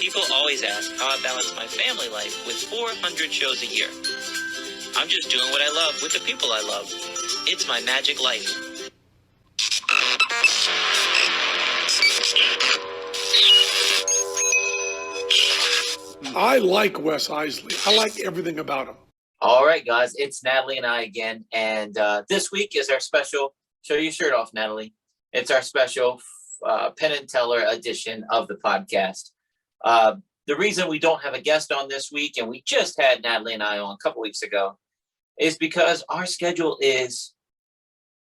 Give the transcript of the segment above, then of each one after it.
People always ask how I balance my family life with 400 shows a year. I'm just doing what I love with the people I love. It's my magic life. I like Wes Iseli. I like everything about him. All right, guys, it's Natalie and I again, and this week is our special, show your shirt off, Natalie. It's our special Penn Teller edition of the podcast. The reason we don't have a guest on this week, and we just had Natalie and I on a couple weeks ago, is because our schedule is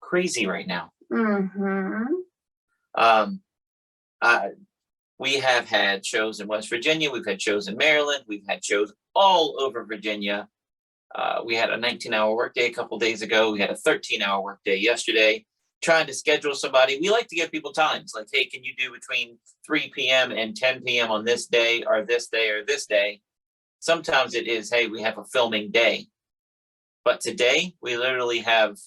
crazy right now. We have had shows in West Virginia. We've had shows in Maryland. We've had shows all over Virginia. We had a 19-hour workday a couple days ago. We had a 13-hour workday yesterday. Trying to schedule somebody. We like to give people times. Like, hey, can you do between 3 p.m. and 10 p.m. on this day or this day or this day? Sometimes it is, hey, we have a filming day. But today, we literally have...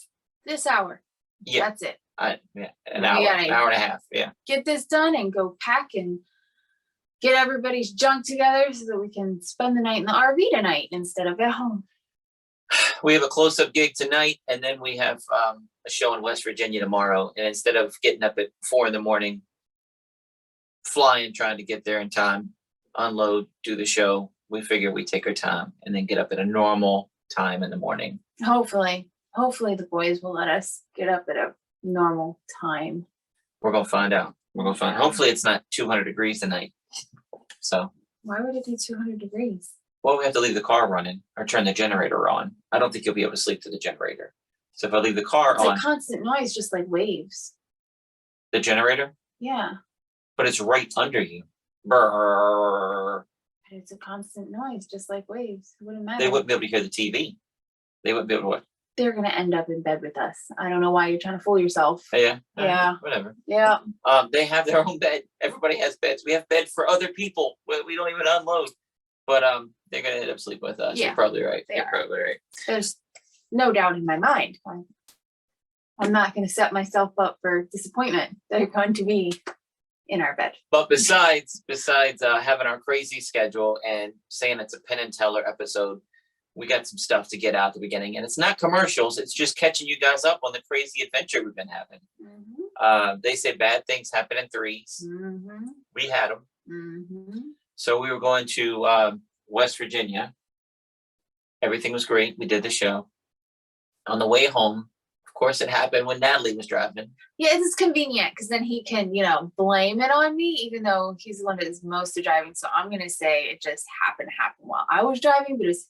this hour. Yeah. That's it. An hour and a half. Yeah. Get this done and go pack and get everybody's junk together so that we can spend the night in the RV tonight instead of at home. We have a close-up gig tonight, and then we have a show in West Virginia tomorrow. And instead of getting up at 4 a.m, flying, trying to get there in time, unload, do the show, we figure we take our time and then get up at a normal time in the morning. Hopefully the boys will let us get up at a normal time. We're gonna find out. Hopefully it's not 200 degrees tonight. So why would it be 200 degrees? Well, we have to leave the car running or turn the generator on. I don't think you'll be able to sleep to the generator. So if I leave the car it's on, like constant noise, just like waves. The generator? Yeah. But it's right under you. Brrr. But it's a constant noise, just like waves. It wouldn't matter. They wouldn't be able to hear the TV. They wouldn't be able to what? They're gonna end up in bed with us. I don't know why you're trying to fool yourself. Yeah. Yeah. Whatever. Yeah. They have their own bed. Everybody has beds. We have bed for other people. We don't even unload. But they're gonna end up sleeping with us. Yeah. You're probably right. You're probably right. There's no doubt in my mind. I'm not gonna set myself up for disappointment. They're going to be in our bed. But besides having our crazy schedule and saying it's a Penn and Teller episode, we got some stuff to get out at the beginning, and it's not commercials. It's just catching you guys up on the crazy adventure we've been having. They say bad things happen in threes. We had them. So we were going to West Virginia. Everything was great. We did the show. On the way home, of course, it happened when Natalie was driving. Yeah, it's convenient because then he can, blame it on me, even though he's the one that is most of driving. So I'm gonna say it just happened while I was driving, but it's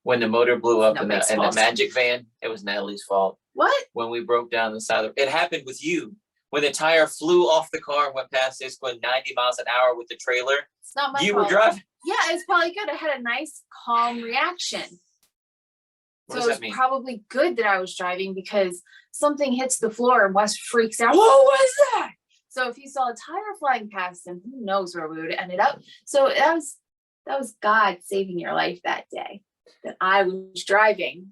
when the motor blew up in the magic van, it was Natalie's fault. What? When we broke down the side of it happened with you. When the tire flew off the car and went past this going 90 miles an hour with the trailer. It's not my fault. You were driving. Yeah, it's probably good. I had a nice, calm reaction. What so does that mean? Probably good that I was driving because something hits the floor and Wes freaks out. What was that? So if he saw a tire flying past him, who knows where we would have ended up. So that was God saving your life that day. That I was driving.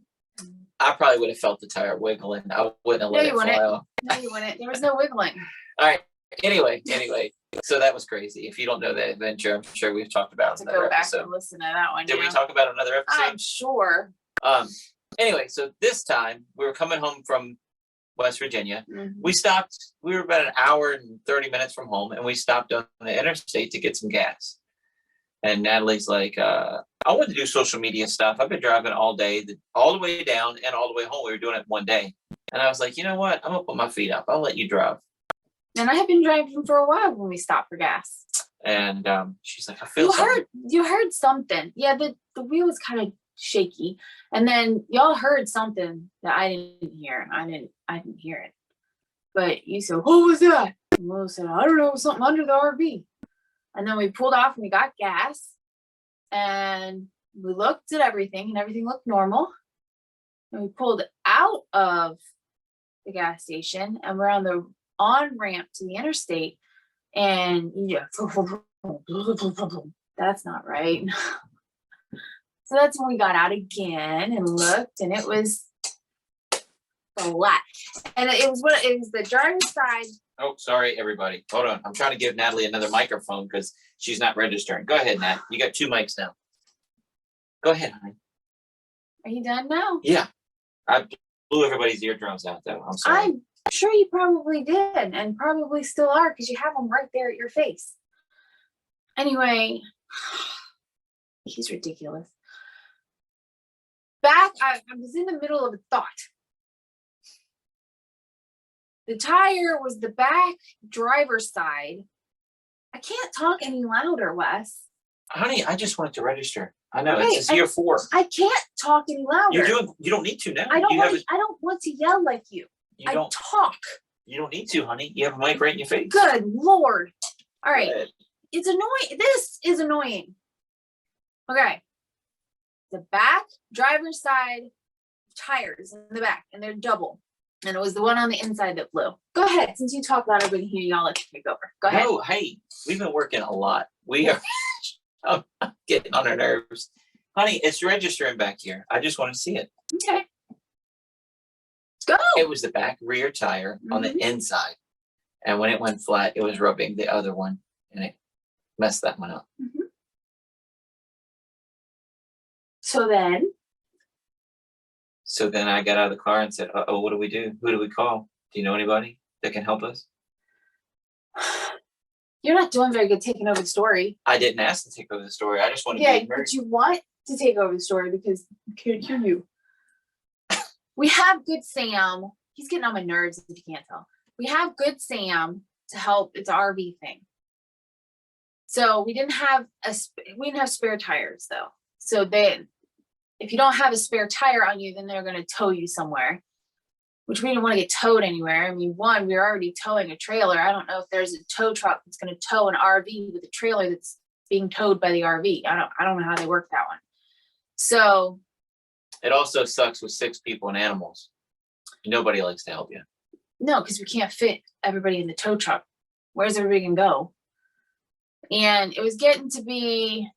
I probably would have felt the tire wiggling. I wouldn't have let it fly off. No, you wouldn't. There was no wiggling. All right. Anyway. So that was crazy. If you don't know that adventure, I'm sure we've talked about it in another go back episode. and listen to that one. Did we talk about another episode? I'm sure. Anyway, so this time we were coming home from West Virginia. We stopped. We were about an hour and 30 minutes from home, and we stopped on the interstate to get some gas. And Natalie's like, I want to do social media stuff. I've been driving all day, all the way down and all the way home. We were doing it one day. And I was like, you know what? I'm going to put my feet up. I'll let you drive. And I had been driving for a while when we stopped for gas. And she's like, I feel something. You heard something. Yeah, the wheel was kind of shaky. And then y'all heard something that I didn't hear. I didn't hear it. But you said, what was that? And Will said, I don't know, something under the RV. And then we pulled off and we got gas. And we looked at everything and everything looked normal. And we pulled out of the gas station and we're on the on-ramp to the interstate. And that's not right. So that's when we got out again and looked, and it was flat. And it was the driver's side Oh, sorry, everybody. Hold on. I'm trying to give Natalie another microphone because she's not registering. Go ahead, Nat. You got 2 mics now. Go ahead, honey. Are you done now? Yeah. I blew everybody's eardrums out, though. I'm sorry. I'm sure you probably did and probably still are because you have them right there at your face. Anyway, he's ridiculous. I was in the middle of a thought. The tire was the back driver's side. I can't talk any louder, Wes. Honey, I just wanted to register. I know. Okay, It's year 4. I can't talk any louder. You don't need to now. I don't want to yell like you. You don't talk. You don't need to, honey. You have a mic right in your face. Good Lord. All right. Good. It's annoying. This is annoying. Okay. The back driver's side tires in the back, and they're double. And it was the one on the inside that blew. Go ahead. Since you talk louder, we can hear you. I'll let you take over. Go ahead. No, hey, we've been working a lot. We are I'm getting on our nerves. Honey, it's registering back here. I just want to see it. Okay. Go. It was the back rear tire on the inside. And when it went flat, it was rubbing the other one and it messed that one up. So then I got out of the car and said, uh-oh, what do we do? Who do we call? Do you know anybody that can help us? you're not doing very good taking over the story. I didn't ask to take over the story. I just wanted to Yeah, be married. but you want to take over the story because I can't hear you. We have good Sam. He's getting on my nerves if you can't tell. We have good Sam to help. It's an RV thing. So we didn't have spare tires though. So if you don't have a spare tire on you, then they're going to tow you somewhere, which we didn't want to get towed anywhere. I mean, we were already towing a trailer. I don't know if there's a tow truck that's going to tow an RV with a trailer that's being towed by the RV. I don't know how they work that one. So it also sucks with 6 people and animals. Nobody likes to help you. no, because we can't fit everybody in the tow truck. Where's everybody going to go? And it was getting to be,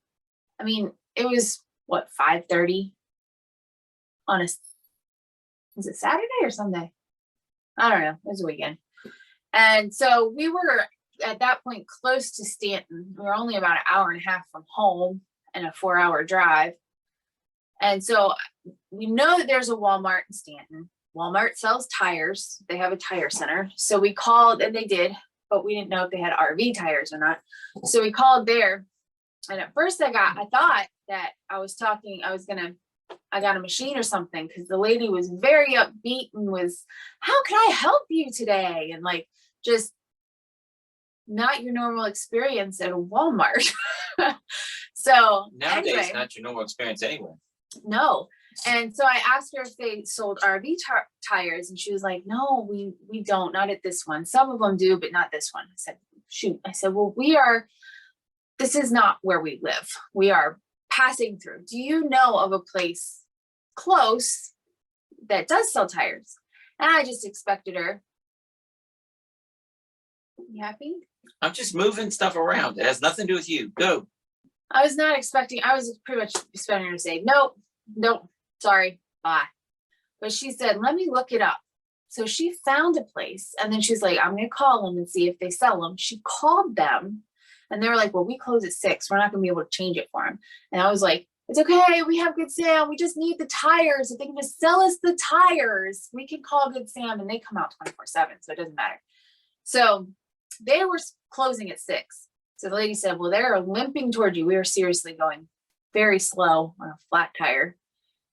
I mean, it was what, 5:30 on is it Saturday or Sunday? I don't know. It was a weekend. And so we were at that point close to Stanton. We were only about an hour and a half from home and a 4-hour drive. And so we know that there's a Walmart in Stanton. Walmart sells tires. They have a tire center. So we called, and they did, but we didn't know if they had RV tires or not. So we called there. And at first I thought that I got a machine or something, because the lady was very upbeat and was, how can I help you today? And like, just not your normal experience at a Walmart. So Nowadays, anyway, not your normal experience anyway. no. And so I asked her if they sold RV tires, and she was like, no, we don't, not at this one. Some of them do, but not this one. I said, shoot. I said, well, this is not where we live. We are passing through. Do you know of a place close that does sell tires? And I just expected her. You happy? I'm just moving stuff around. It has nothing to do with you. Go. I was pretty much expecting her to say, nope, sorry, bye. But she said, let me look it up. So she found a place, and then she's like, I'm going to call them and see if they sell them. She called them, and they were like, well, we close at 6. We're not going to be able to change it for them. And I was like, it's okay. We have Good Sam. We just need the tires. If they can just sell us the tires, we can call Good Sam, and they come out 24/7. So it doesn't matter. So they were closing at 6. So the lady said, well, they're limping toward you. We are seriously going very slow on a flat tire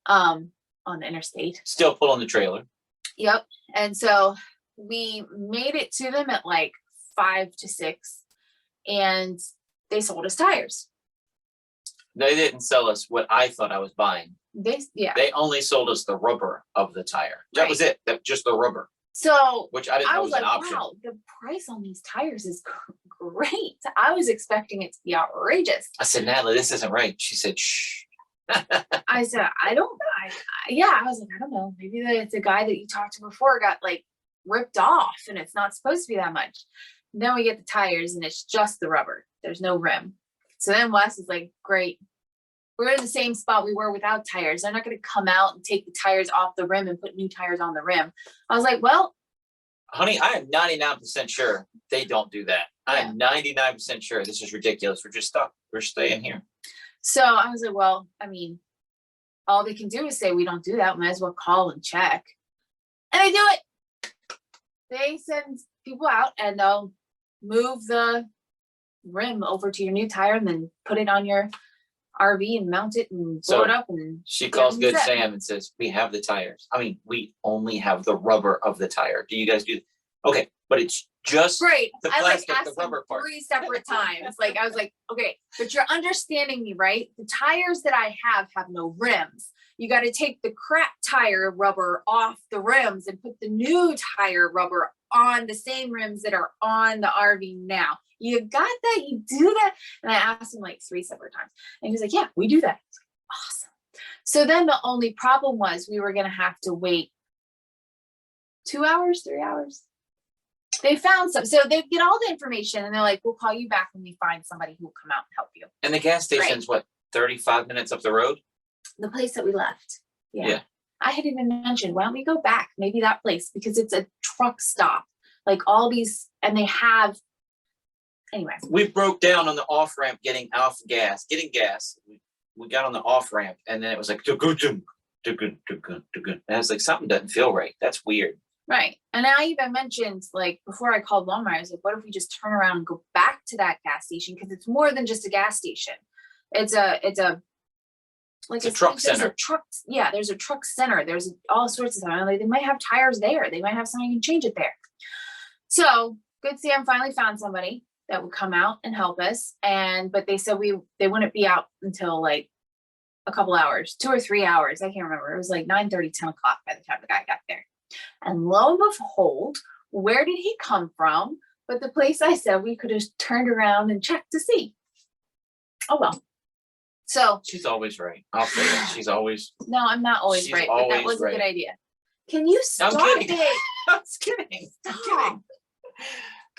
on the interstate. Still pulling the trailer. Yep. And so we made it to them at like 5 to 6, and they sold us tires. They didn't sell us what I thought I was buying. They only sold us the rubber of the tire. That was it. Just the rubber. So which I didn't know was was an like, option. wow, the price on these tires is great. I was expecting it to be outrageous. I said, Natalie, this isn't right. She said, shh. I said, I was like, I don't know. Maybe it's a guy that you talked to before got like ripped off, and it's not supposed to be that much. And then we get the tires, and it's just the rubber. There's no rim. So then Wes is like, great. We're in the same spot we were without tires. They're not going to come out and take the tires off the rim and put new tires on the rim. I was like, well, Honey, I am 99% sure they don't do that. I am 99% sure this is ridiculous. We're just stuck. We're staying here. So I was like, well, I mean, all they can do is say we don't do that. Might as well call and check. And they do it. They send people out and they'll move the rim over to your new tire and then put it on your RV and mount it and blow it up. And she calls Good Sam and says, we have the tires. I mean, we only have the rubber of the tire. Do you guys do? Okay, but it's just right. The I plastic, asked the rubber part. 3 separate times. Like I was like, okay, but you're understanding me, right? The tires that I have no rims. You got to take the crap tire rubber off the rims and put the new tire rubber on the same rims that are on the RV now. You got that? You do that? And I asked him like 3 separate times. And he's like, yeah, we do that. I was like, awesome. So then the only problem was we were going to have to wait 2 hours, 3 hours. They found some. So they get all the information and they're like, we'll call you back when we find somebody who will come out and help you. And the gas station's what, 35 minutes up the road? The place that we left. Yeah. I had even mentioned, why don't we go back? Maybe that place, because it's a truck stop. Like all these, and they have, anyway. We broke down on the off ramp getting gas. We got on the off ramp and then it was like, and I was like, something doesn't feel right. That's weird. Right. And I even mentioned, like, before I called Walmart, I was like, what if we just turn around and go back to that gas station? Because it's more than just a gas station. It's a truck center. There's a truck center. There's all sorts of stuff. Like, they might have tires there. They might have somebody who can change it there. So Good Sam finally found somebody that would come out and help us. But they said they wouldn't be out until like a couple hours, 2 or 3 hours. I can't remember. It was like 9:30, 10 o'clock by the time the guy got there. And lo and behold, where did he come from? But the place I said we could have turned around and checked to see. Oh, well. So she's always right. I'll say it. She's always. No, I'm not always right, but that was a good idea. Can you stop it? I'm kidding. I'm kidding.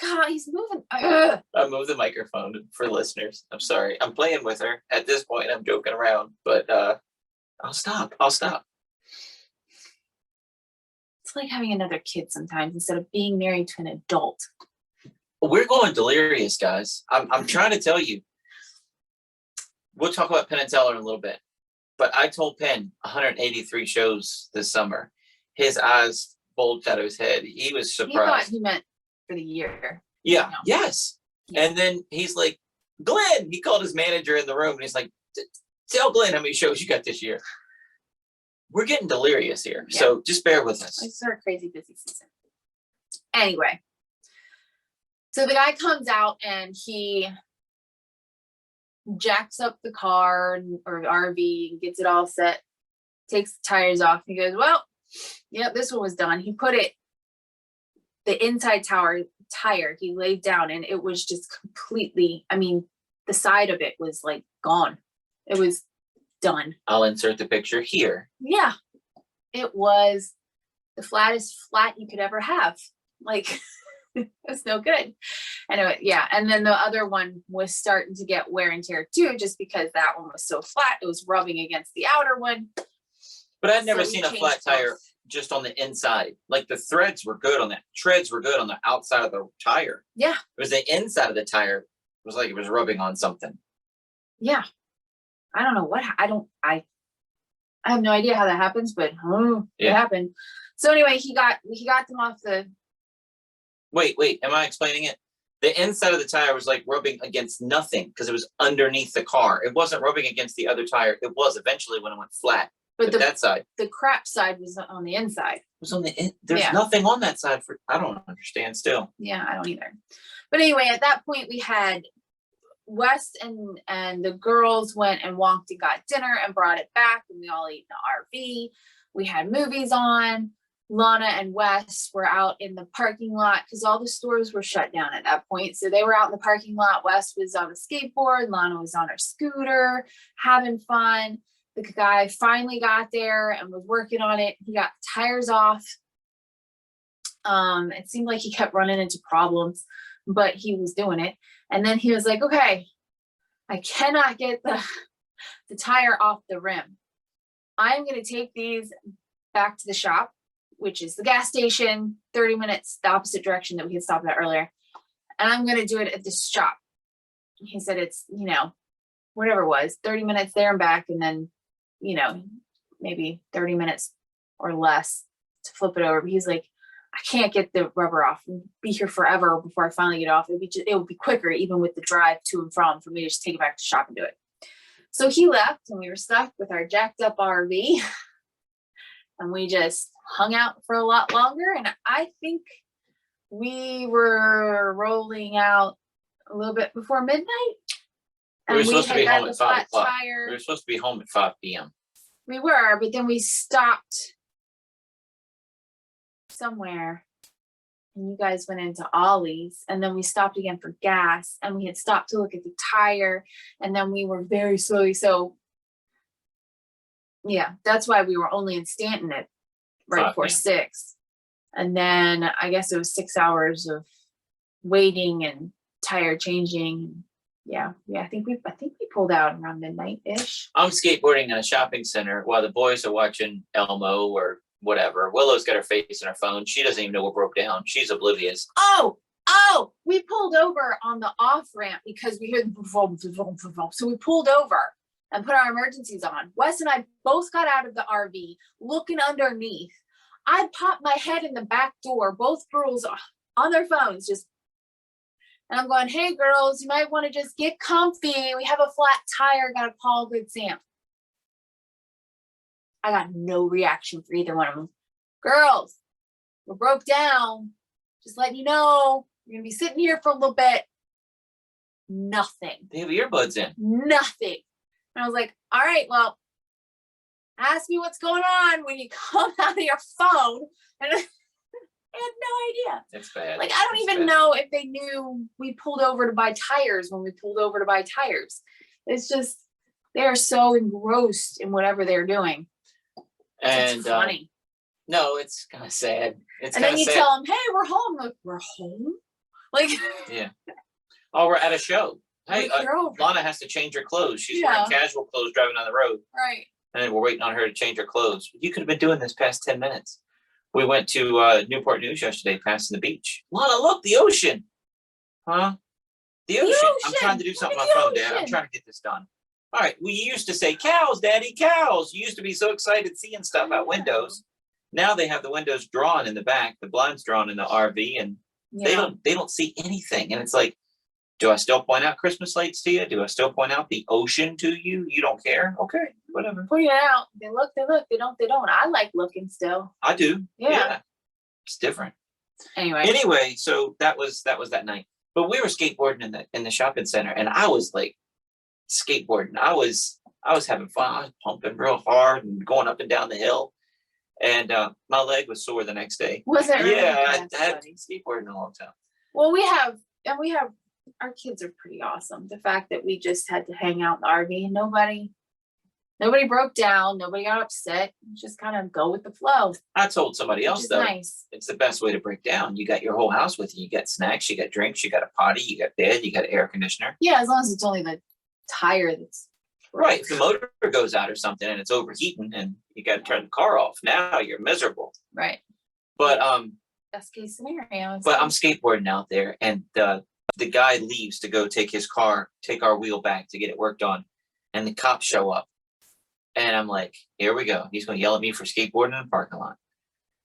God, he's moving. I moved the microphone for listeners. I'm sorry. I'm playing with her. At this point, I'm joking around, but I'll stop. It's like having another kid sometimes instead of being married to an adult. We're going delirious, guys. I'm trying to tell you. We'll talk about Penn Teller in a little bit, but I told Penn 183 shows this summer. His eyes bulged out of his head. He was surprised. He thought he meant for the year. Yeah. You know? Yes. Yeah. And then he's like, Glenn, he called his manager in the room and he's like, tell Glenn how many shows you got this year. We're getting delirious here. Yeah. So just bear with us. It's our crazy busy season. Anyway. So the guy comes out and he jacks up the car or RV and gets it all set, takes the tires off. He goes, well, yeah, this one was done. He put it, the inside tire, he laid down and it was just completely, I mean, the side of it was like gone. It was done. I'll insert the picture here. Yeah. It was the flattest flat you could ever have. Like, it's no good. Anyway, yeah. And then the other one was starting to get wear and tear too, just because that one was so flat. It was rubbing against the outer one. But I'd never seen a flat tire just on the inside. Like the threads were good on that. Treads were good on the outside of the tire. Yeah. It was the inside of the tire. It was like it was rubbing on something. Yeah. I don't know what, I have no idea how that happens, but it happened. So anyway, he got them off the. Wait, am I explaining it? The inside of the tire was like rubbing against nothing because it was underneath the car. It wasn't rubbing against the other tire. It was eventually when it went flat. But that side. The crap side was on the inside. It was on the there's nothing on that side I don't understand still. Yeah, I don't either. But anyway, at that point we had Wes and the girls went and walked and got dinner and brought it back and we all ate in the RV. We had movies on. Lana and Wes were out in the parking lot because all the stores were shut down at that point. So they were out in the parking lot. Wes was on a skateboard. Lana was on her scooter, having fun. The guy finally got there and was working on it. He got tires off. It seemed like he kept running into problems, but he was doing it. And then he was like, okay, I cannot get the tire off the rim. I'm going to take these back to the shop which is the gas station, 30 minutes, the opposite direction that we had stopped at earlier. And I'm going to do it at this shop. He said it's, whatever it was, 30 minutes there and back. And then, maybe 30 minutes or less to flip it over. But he's like, I can't get the rubber off and be here forever before I finally get off. It would be quicker, even with the drive to and from, for me to just take it back to shop and do it. So he left and we were stuck with our jacked up RV and we just hung out for a lot longer. And I think we were rolling out a little bit before midnight. We were supposed to be home had at the 5 flat o'clock. tire. We were supposed to be home at 5 p.m. We were, but then we stopped somewhere and you guys went into Ollie's and then we stopped again for gas and we had stopped to look at the tire and then we were very slowly. So yeah, that's why we were only in Stanton at right 5 before p.m. 6. And then I guess it was 6 hours of waiting and tire changing. Yeah. I think we pulled out around midnight-ish. I'm skateboarding in a shopping center while the boys are watching Elmo or whatever. Willow's got her face in her phone. She doesn't even know what broke down. She's oblivious. Oh, we pulled over on the off ramp because we heard the vroom, vroom, vroom, vroom. So we pulled over and put our emergencies on. Wes and I both got out of the RV, looking underneath. I popped my head in the back door, both girls on their phones, and I'm going, hey girls, you might want to just get comfy. We have a flat tire, gotta call Good Sam. I got no reaction for either one of them. Girls, we broke down. Just letting you know, you're gonna be sitting here for a little bit. Nothing. They have earbuds in. Nothing. And I was like, all right, well, ask me what's going on when you come out of your phone. And I had no idea. It's bad. Like, I don't even know if they knew we pulled over to buy tires when we pulled over to buy tires. It's just, they're so engrossed in whatever they're doing. And it's funny. No, it's kind of sad. It's and then you sad. tell them, hey, we're home. Like, we're home? Like, yeah. Oh, we're at a show. Hey, like, Lana has to change her clothes. She's wearing casual clothes driving on the road. Right. And we're waiting on her to change her clothes. You could have been doing this past 10 minutes. We went to Newport News yesterday, passing the beach. Lana, look, the ocean. Huh? The ocean. I'm trying to do something on my phone, Dad. I'm trying to get this done. All right. We used to say, cows, Daddy, cows. You used to be so excited seeing stuff out windows. Now they have the windows drawn in the back, the blinds drawn in the RV, and they don't see anything. And it's like, do I still point out Christmas lights to you? Do I still point out the ocean to you? You don't care? Okay, whatever. Point it out. They look, they don't. I like looking still. I do. Yeah. It's different. Anyway, so that was that night. But we were skateboarding in the shopping center, and I was like skateboarding. I was having fun. I was pumping real hard and going up and down the hill. And my leg was sore the next day. Was it really? Yeah, I hadn't skateboarded in a long time. Well, we have our kids are pretty awesome. The fact that we just had to hang out in the RV and nobody broke down, nobody got upset. Just kind of go with the flow. I told somebody else though, nice. It's the best way to break down. You got your whole house with you. You got snacks, you got drinks, you got a potty, you got bed, you got air conditioner. Yeah, as long as it's only the tire that's right. If the motor goes out or something and it's overheating and you got to turn the car off, now you're miserable. Right. But best case scenario. But I'm skateboarding out there, and the guy leaves to go take our wheel back to get it worked on, and the cops show up, and I'm like, here we go. He's going to yell at me for skateboarding in the parking lot.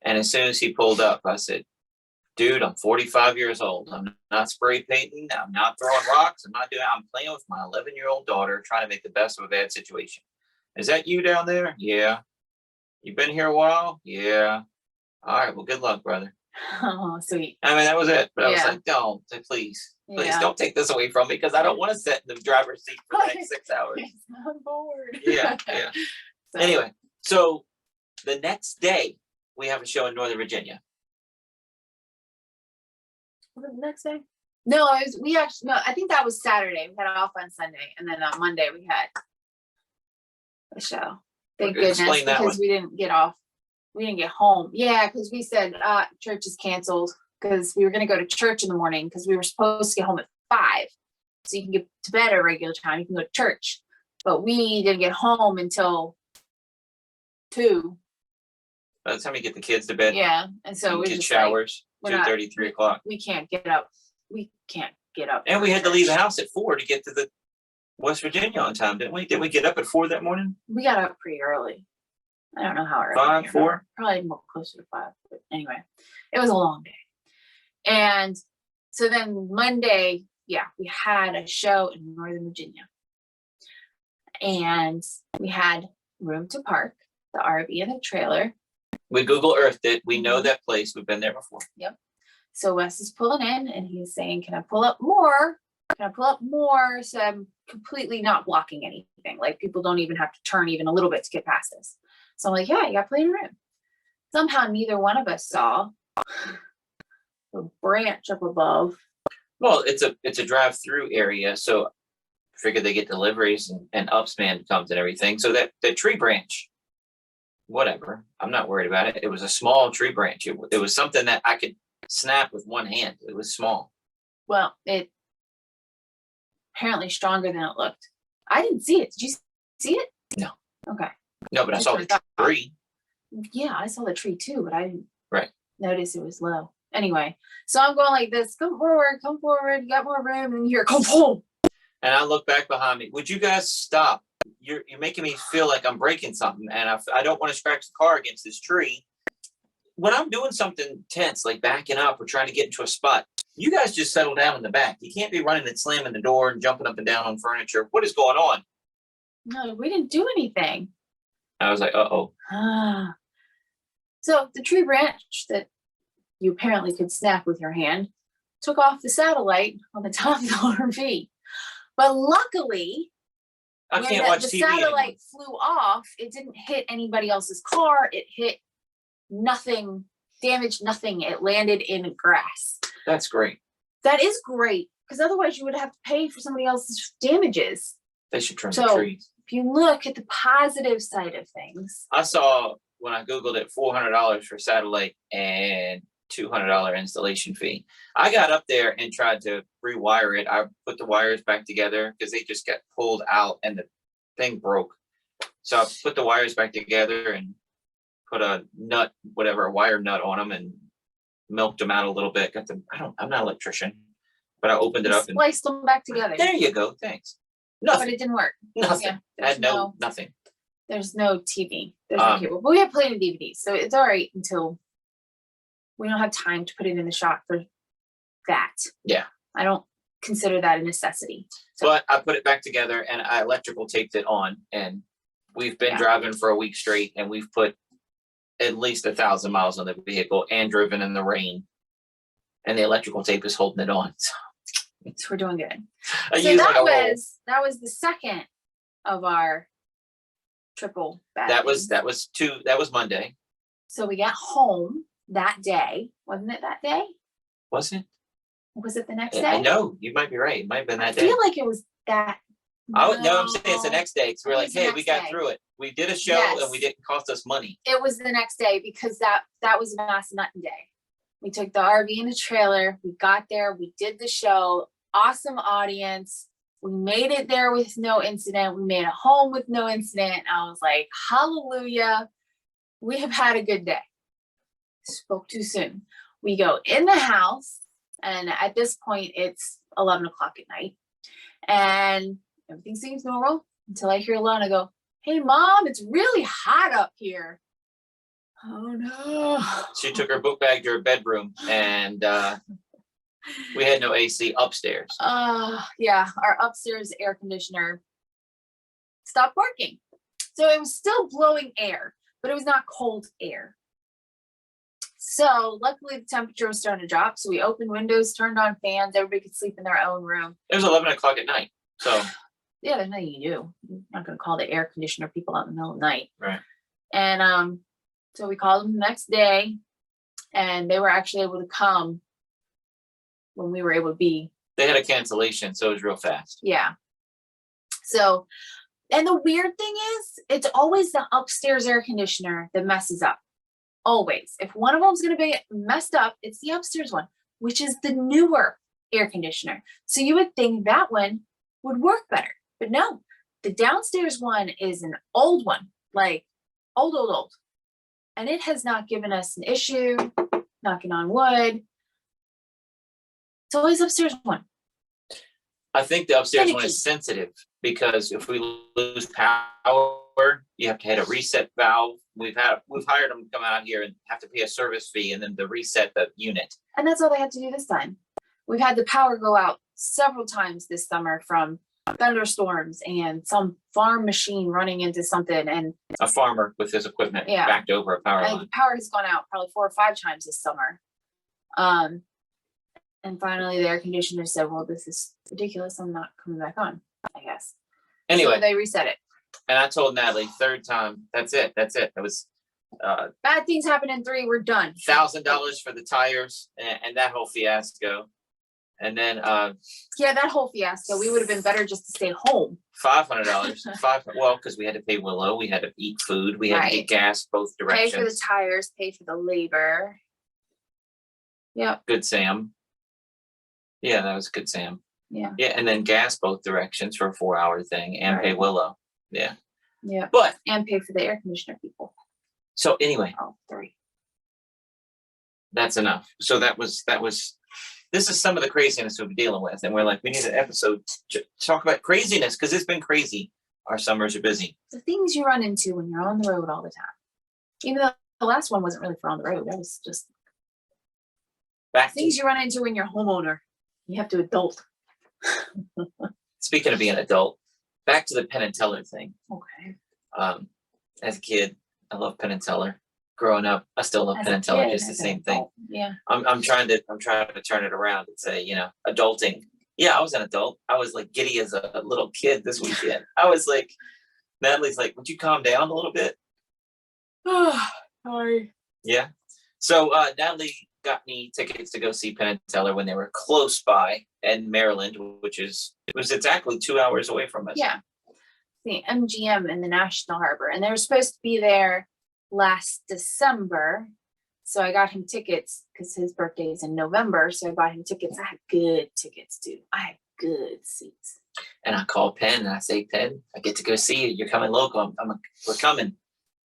And as soon as he pulled up, I said, dude, I'm 45 years old. I'm not spray painting. I'm not throwing rocks. I'm playing with my 11-year-old daughter, trying to make the best of a bad situation. Is that you down there? Yeah. You been here a while? Yeah. All right. Well, good luck, brother. Oh, sweet. I mean, that was it. But I was like, don't, please don't take this away from me, because I don't want to sit in the driver's seat for the next 6 hours. I'm bored. Yeah. So. Anyway, so the next day we have a show in Northern Virginia. Was it the next day? No, I think that was Saturday. We had off on Sunday, and then on Monday we had a show. Thank goodness, because we didn't get off. We didn't get home. Yeah, because we said church is canceled because we were going to go to church in the morning because we were supposed to get home at 5. So you can get to bed at a regular time. You can go to church. But we didn't get home until 2. By the time you get the kids to bed, Yeah, and so we get just showers, like, we're 2:30, 3 o'clock. We can't get up. We can't get up. And we had to leave the house at 4 to get to the West Virginia on time, didn't we? Did we get up at 4 that morning? We got up pretty early. I don't know how early. 5, I can't 4? remember. Probably more closer to 5. But anyway, it was a long day. And so then Monday, yeah, we had a show in Northern Virginia. And we had room to park, the RV and the trailer. We Google Earthed it. We know that place. We've been there before. Yep. So Wes is pulling in and he's saying, can I pull up more? Can I pull up more? So I'm completely not blocking anything. Like people don't even have to turn even a little bit to get past this. So I'm like, yeah, you got plenty of room. Somehow neither one of us saw the branch up above. Well, it's a drive-through area, so I figured they get deliveries and Upsman comes and everything. So that tree branch, whatever, I'm not worried about it. It was a small tree branch. It was something that I could snap with one hand. It was small. Well, it apparently stronger than it looked. I didn't see it. Did you see it? No. Okay. No, but I saw the tree. Yeah, I saw the tree too, but I didn't notice it was low. Anyway, so I'm going like this, come forward, you got more room, and you're come home. And I look back behind me. Would you guys stop? You're making me feel like I'm breaking something, and I don't want to scratch the car against this tree. When I'm doing something tense, like backing up or trying to get into a spot, you guys just settle down in the back. You can't be running and slamming the door and jumping up and down on furniture. What is going on? No, we didn't do anything. I was like, uh-oh. So the tree branch that you apparently could snap with your hand took off the satellite on the top of the RV. But luckily, I can't watch the TV satellite flew off, it didn't hit anybody else's car. It hit nothing, damaged nothing. It landed in grass. That's great. That is great, because otherwise you would have to pay for somebody else's damages. They should trim the trees. If you look at the positive side of things. I saw when I Googled it, $400 for satellite and $200 installation fee. I got up there and tried to rewire it. I put the wires back together because they just got pulled out and the thing broke. So I put the wires back together and put a nut, whatever, a wire nut on them and milked them out a little bit. Got them. I'm not an electrician, but I opened it up and spliced them back together. There you go. Thanks. But Nothing. it didn't work. Nothing. Yeah, I had nothing. There's no TV. There's no cable. But we have plenty of DVDs, so it's all right until we don't have time to put it in the shop for that. Yeah. I don't consider that a necessity. So. But I put it back together and I electrical taped it on, and we've been driving for a week straight, and we've put at least 1,000 miles on the vehicle and driven in the rain, and the electrical tape is holding it on. So we're doing good. So that was the second of our triple bad that things. that was Monday. So we got home that day. Wasn't it that day? Was it? Was it the next day? I know, you might be right. It might have been that day. I feel like it was that. No, I'm saying it's the next day. So we're like, hey, we got day. through it. We did a show and we didn't cost us money. It was the next day because that was Massanutten Day. We took the RV and the trailer. We got there. We did the show. Awesome audience. We made it there with no incident. We made it home with no incident. I was like, hallelujah. We have had a good day. Spoke too soon. We go in the house, and at this point, it's 11 o'clock at night. And everything seems normal until I hear Lana go, hey, Mom, it's really hot up here. Oh, no. She took her book bag to her bedroom, and we had no AC upstairs. Yeah, our upstairs air conditioner stopped working. So it was still blowing air, but it was not cold air. So luckily the temperature was starting to drop. So we opened windows, turned on fans. Everybody could sleep in their own room. It was 11 o'clock at night. So yeah, there's nothing you do. You're not going to call the air conditioner people out in the middle of the night. Right. And so we called them the next day, and they were actually able to come when we were able to be. They had a cancellation, so it was real fast. Yeah. So, and the weird thing is, it's always the upstairs air conditioner that messes up. Always. If one of them's going to be messed up, it's the upstairs one, which is the newer air conditioner. So you would think that one would work better, but no, the downstairs one is an old one, like old. and it has not given us an issue, knocking on wood. It's always upstairs one. I think the upstairs one Finicky. is sensitive because if we lose power, you have to hit a reset valve. We've hired them to come out here and have to pay a service fee and then to reset the unit. And that's all they had to do this time. We've had the power go out several times this summer from thunderstorms and some farm machine running into something, and A farmer with his equipment Yeah. backed over a power the line. power has gone out probably 4 or 5 times this summer. And finally the air conditioner said, well, this is ridiculous, I'm not coming back on, I guess. Anyway, So they reset it. and I told Natalie, third time, that's it. That was Bad things happen in 3, we're done. $1,000 for the tires and that whole fiasco. And then Yeah, that whole fiasco, we would have been better just to stay home. $500. Well, because we had to pay Willow, we had to eat food, we had to Right. get gas both Pay for the directions. tires, pay for the labor. Yep, Good Sam. Yeah, that was good Sam. yeah, Yeah, and then gas both directions for a 4-hour thing and pay Right. Willow. Yeah. yeah. But And pay for the air conditioner people. so anyway, Oh, 3. that's enough. So that was this is some of the craziness we'll be dealing with. And we're like, we need an episode to talk about craziness because it's been crazy. Our summers are busy. The things you run into when you're on the road all the time. Even though the last one wasn't really for on the road, that was just Back to things you run into when you're a homeowner. You have to adult. speaking of being an adult, back to the Penn and Teller thing. Okay. As a kid, I love Penn and Teller. Growing up, I still love As Penn a and Teller, kid, just the as an same thing. adult, Yeah. I'm trying to turn it around and say, adulting. Yeah, I was an adult. I was like giddy as a little kid this weekend. I was like, Natalie's like, would you calm down a little bit? Sorry. Yeah. So Natalie got me tickets to go see Penn and Teller when they were close by in Maryland, it was exactly 2 hours away from us. Yeah. The MGM in the National Harbor. And they were supposed to be there last December. So I got him tickets because his birthday is in November. So I bought him tickets. I had good tickets, dude. I had good seats. And I called Penn and I say, Penn, I get to go see you. You're coming local. We're coming.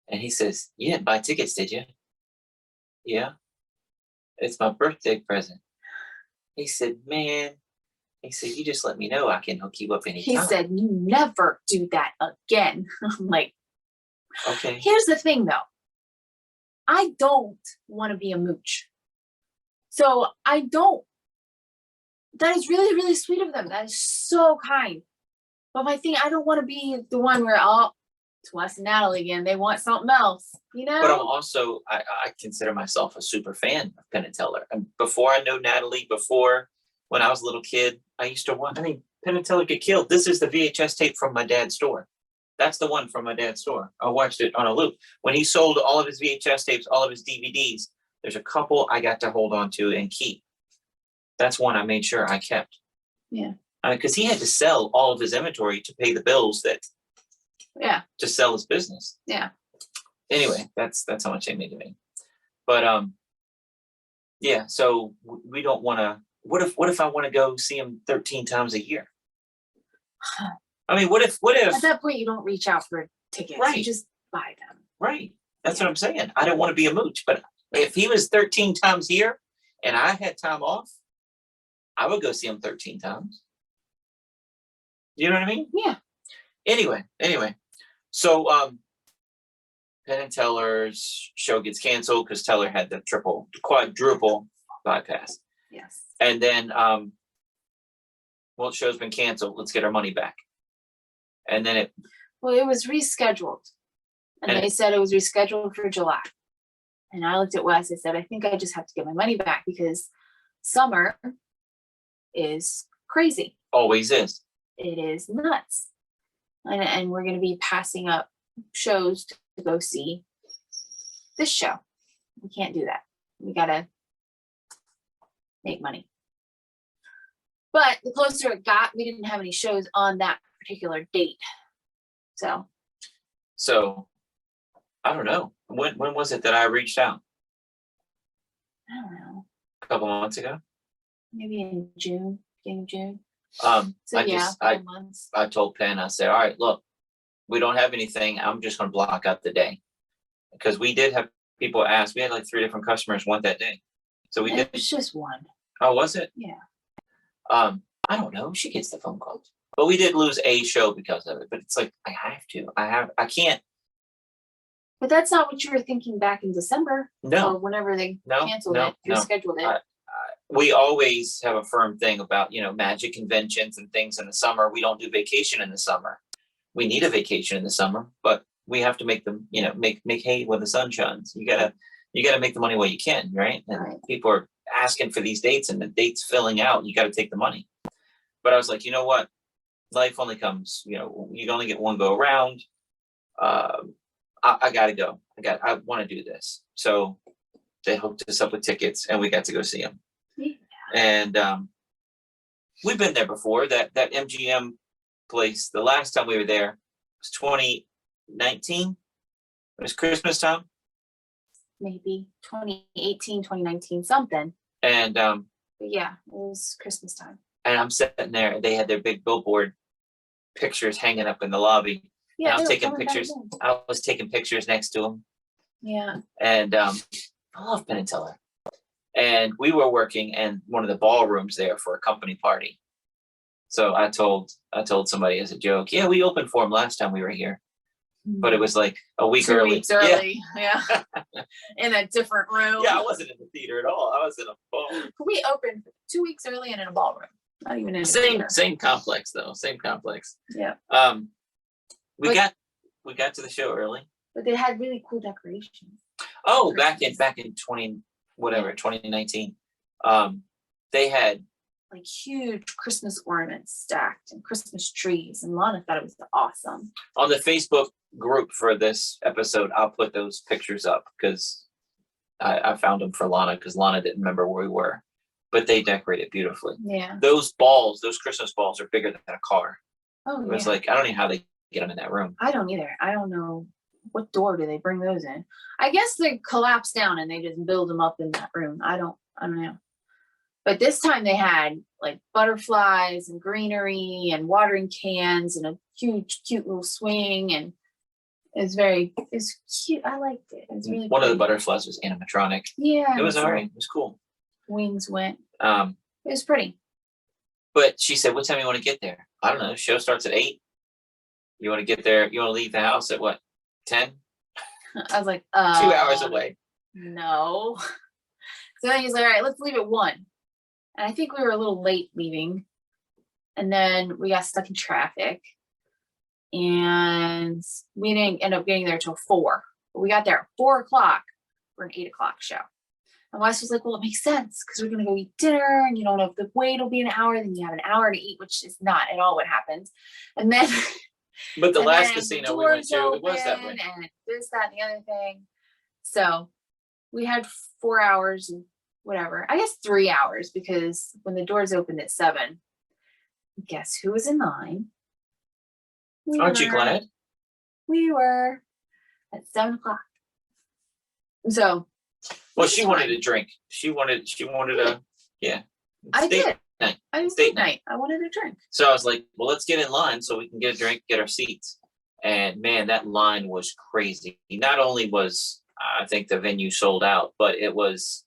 And he says, you didn't buy tickets, did you? Yeah. It's my birthday present. He said, man, you just let me know. I can hook you up anytime. He said, you never do that again. I'm like, okay. here's the thing though. I don't want to be a mooch. So I don't. That is really, really sweet of them. That is so kind. But my thing, I don't want to be the one where, it's Wes and Natalie again. They want something else, But I'm also, I consider myself a super fan of Penn and Teller. And before I know Natalie, when I was a little kid, I used to Penn and Teller get killed. This is the VHS tape from my dad's store. That's the one from my dad's store. I watched it on a loop. When he sold all of his VHS tapes, all of his DVDs, there's a couple I got to hold on to and keep. That's one I made sure I kept. Yeah. Because he had to sell all of his inventory to pay the bills to sell his business. Yeah. Anyway, that's how much they made to me. But yeah. So we don't want to. What if I want to go see him 13 times a year? I mean, what if? At that point, you don't reach out for tickets. Right. You just buy them. Right. That's what I'm saying. I don't want to be a mooch, but if he was 13 times here and I had time off, I would go see him 13 times. You know what I mean? Yeah. Anyway. So Penn and Teller's show gets canceled because Teller had the quadruple bypass. Yes. And then the show's been canceled. Let's get our money back. And then it was rescheduled. And they said it was rescheduled for July. And I looked at Wes, I said, I think I just have to get my money back because summer is crazy. always is. It is nuts. And we're going to be passing up shows to go see this show. We can't do that. We got to make money. But the closer it got, we didn't have any shows on that particular date. So I don't know. When was it that I reached out? I don't know. A couple months ago. Maybe in June, beginning of June. So I 4 months. I told Penn, I said, all right, look, we don't have anything. I'm just going to block out the day because we did have people asked. We had like 3 different customers want that day, so we It did. was just one. Oh, was it? Yeah. I don't know. She gets the phone calls, but we did lose a show because of it. But it's like I have to. I can't. But that's not what you were thinking back in December. No. Or whenever they No, canceled no, it, no. rescheduled it. We always have a firm thing about, magic conventions and things in the summer. We don't do vacation in the summer. We need a vacation in the summer, but we have to make them, make hay when the sun shines. You gotta make the money while you can, right? And Right. people are asking for these dates and the dates filling out. You got to take the money. But I was like, you know what? Life only comes, you only get one go around. I gotta go. I want to do this. So they hooked us up with tickets and we got to go see them. Yeah. And we've been there before. That MGM place, the last time we were there was 2019. It was Christmas time. Maybe 2018, 2019, something. And But yeah, it was Christmas time. and I'm sitting there and they had their big billboard pictures hanging up in the lobby. Yeah, And I was they were taking coming back pictures. in. I was taking pictures next to them. Yeah. And I love Penn Teller. And we were working in one of the ballrooms there for a company party. So I told somebody as a joke, yeah, we opened for him last time we were here, but it was like a week 2 early. weeks early. Yeah. In a different room. Yeah, I wasn't in the theater at all. I was in a ballroom. We opened 2 weeks early and in a ballroom. Not even in a Same theater. complex though. Same complex. Yeah. We But- got to the show early. But they had really cool decorations. Oh, back in 2019. They had Like huge Christmas ornaments stacked and Christmas trees. And Lana thought it was awesome. on the Facebook group for this episode, I'll put those pictures up because I found them for Lana because Lana didn't remember where we were, but they decorated beautifully. Yeah. Those Christmas balls are bigger than a car. Oh, It was yeah. like, I don't know how they get them in that room. I don't either. I don't know what door do they bring those in. I guess they collapse down and they just build them up in that room. I don't know. But this time they had like butterflies and greenery and watering cans and a huge, cute little swing. And it's cute. I liked it. It was really One of the pretty. butterflies was animatronic. Yeah. It was and all some right. It was cool. Wings went. It It was pretty. But she said, what time you want to get there? I don't know. The show starts at 8. You want to get there? You want to leave the house at what? 10? I was like, 2 hours away. No. So then he's like, all right, let's leave at 1. And I think we were a little late leaving. And then we got stuck in traffic. And we didn't end up getting there till 4. But we got there at 4 o'clock for an 8 o'clock show. And Wes was like, well, it makes sense because we're going to go eat dinner and you don't know if the wait will be an hour, then you have an hour to eat, which is not at all what happens. And then But the and last then casino the we went doors to, it was that open way. And this, that, and the other thing. So we had 4 hours and whatever. I guess 3 hours because when the doors opened at 7, guess who was in line? Aren't you glad? We were at 7 o'clock. So Well, it's she wanted fine. a drink. She wanted a, yeah. I Date did. night. I did Date date night. I wanted a drink. So I was like, well, let's get in line so we can get a drink, get our seats. And man, that line was crazy. Not only was I think the venue sold out, but it was,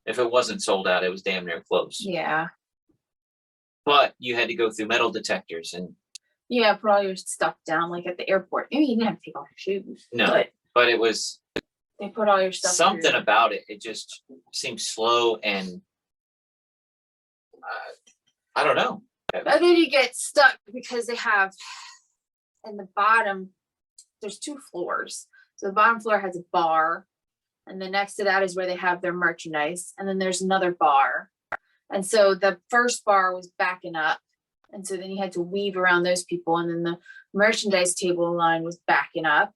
if it wasn't sold out, it was damn near close. Yeah. But you had to go through metal detectors and Yeah, put all your stuff down like at the airport. Maybe you didn't have to take off your shoes. No. But it was They put all your stuff something through. about it. It just seemed slow and I don't know. But then you get stuck because they have in the bottom, there's 2 floors. So the bottom floor has a bar, and then next to that is where they have their merchandise, and then there's another bar. And so the first bar was backing up, and so then you had to weave around those people, and then the merchandise table line was backing up.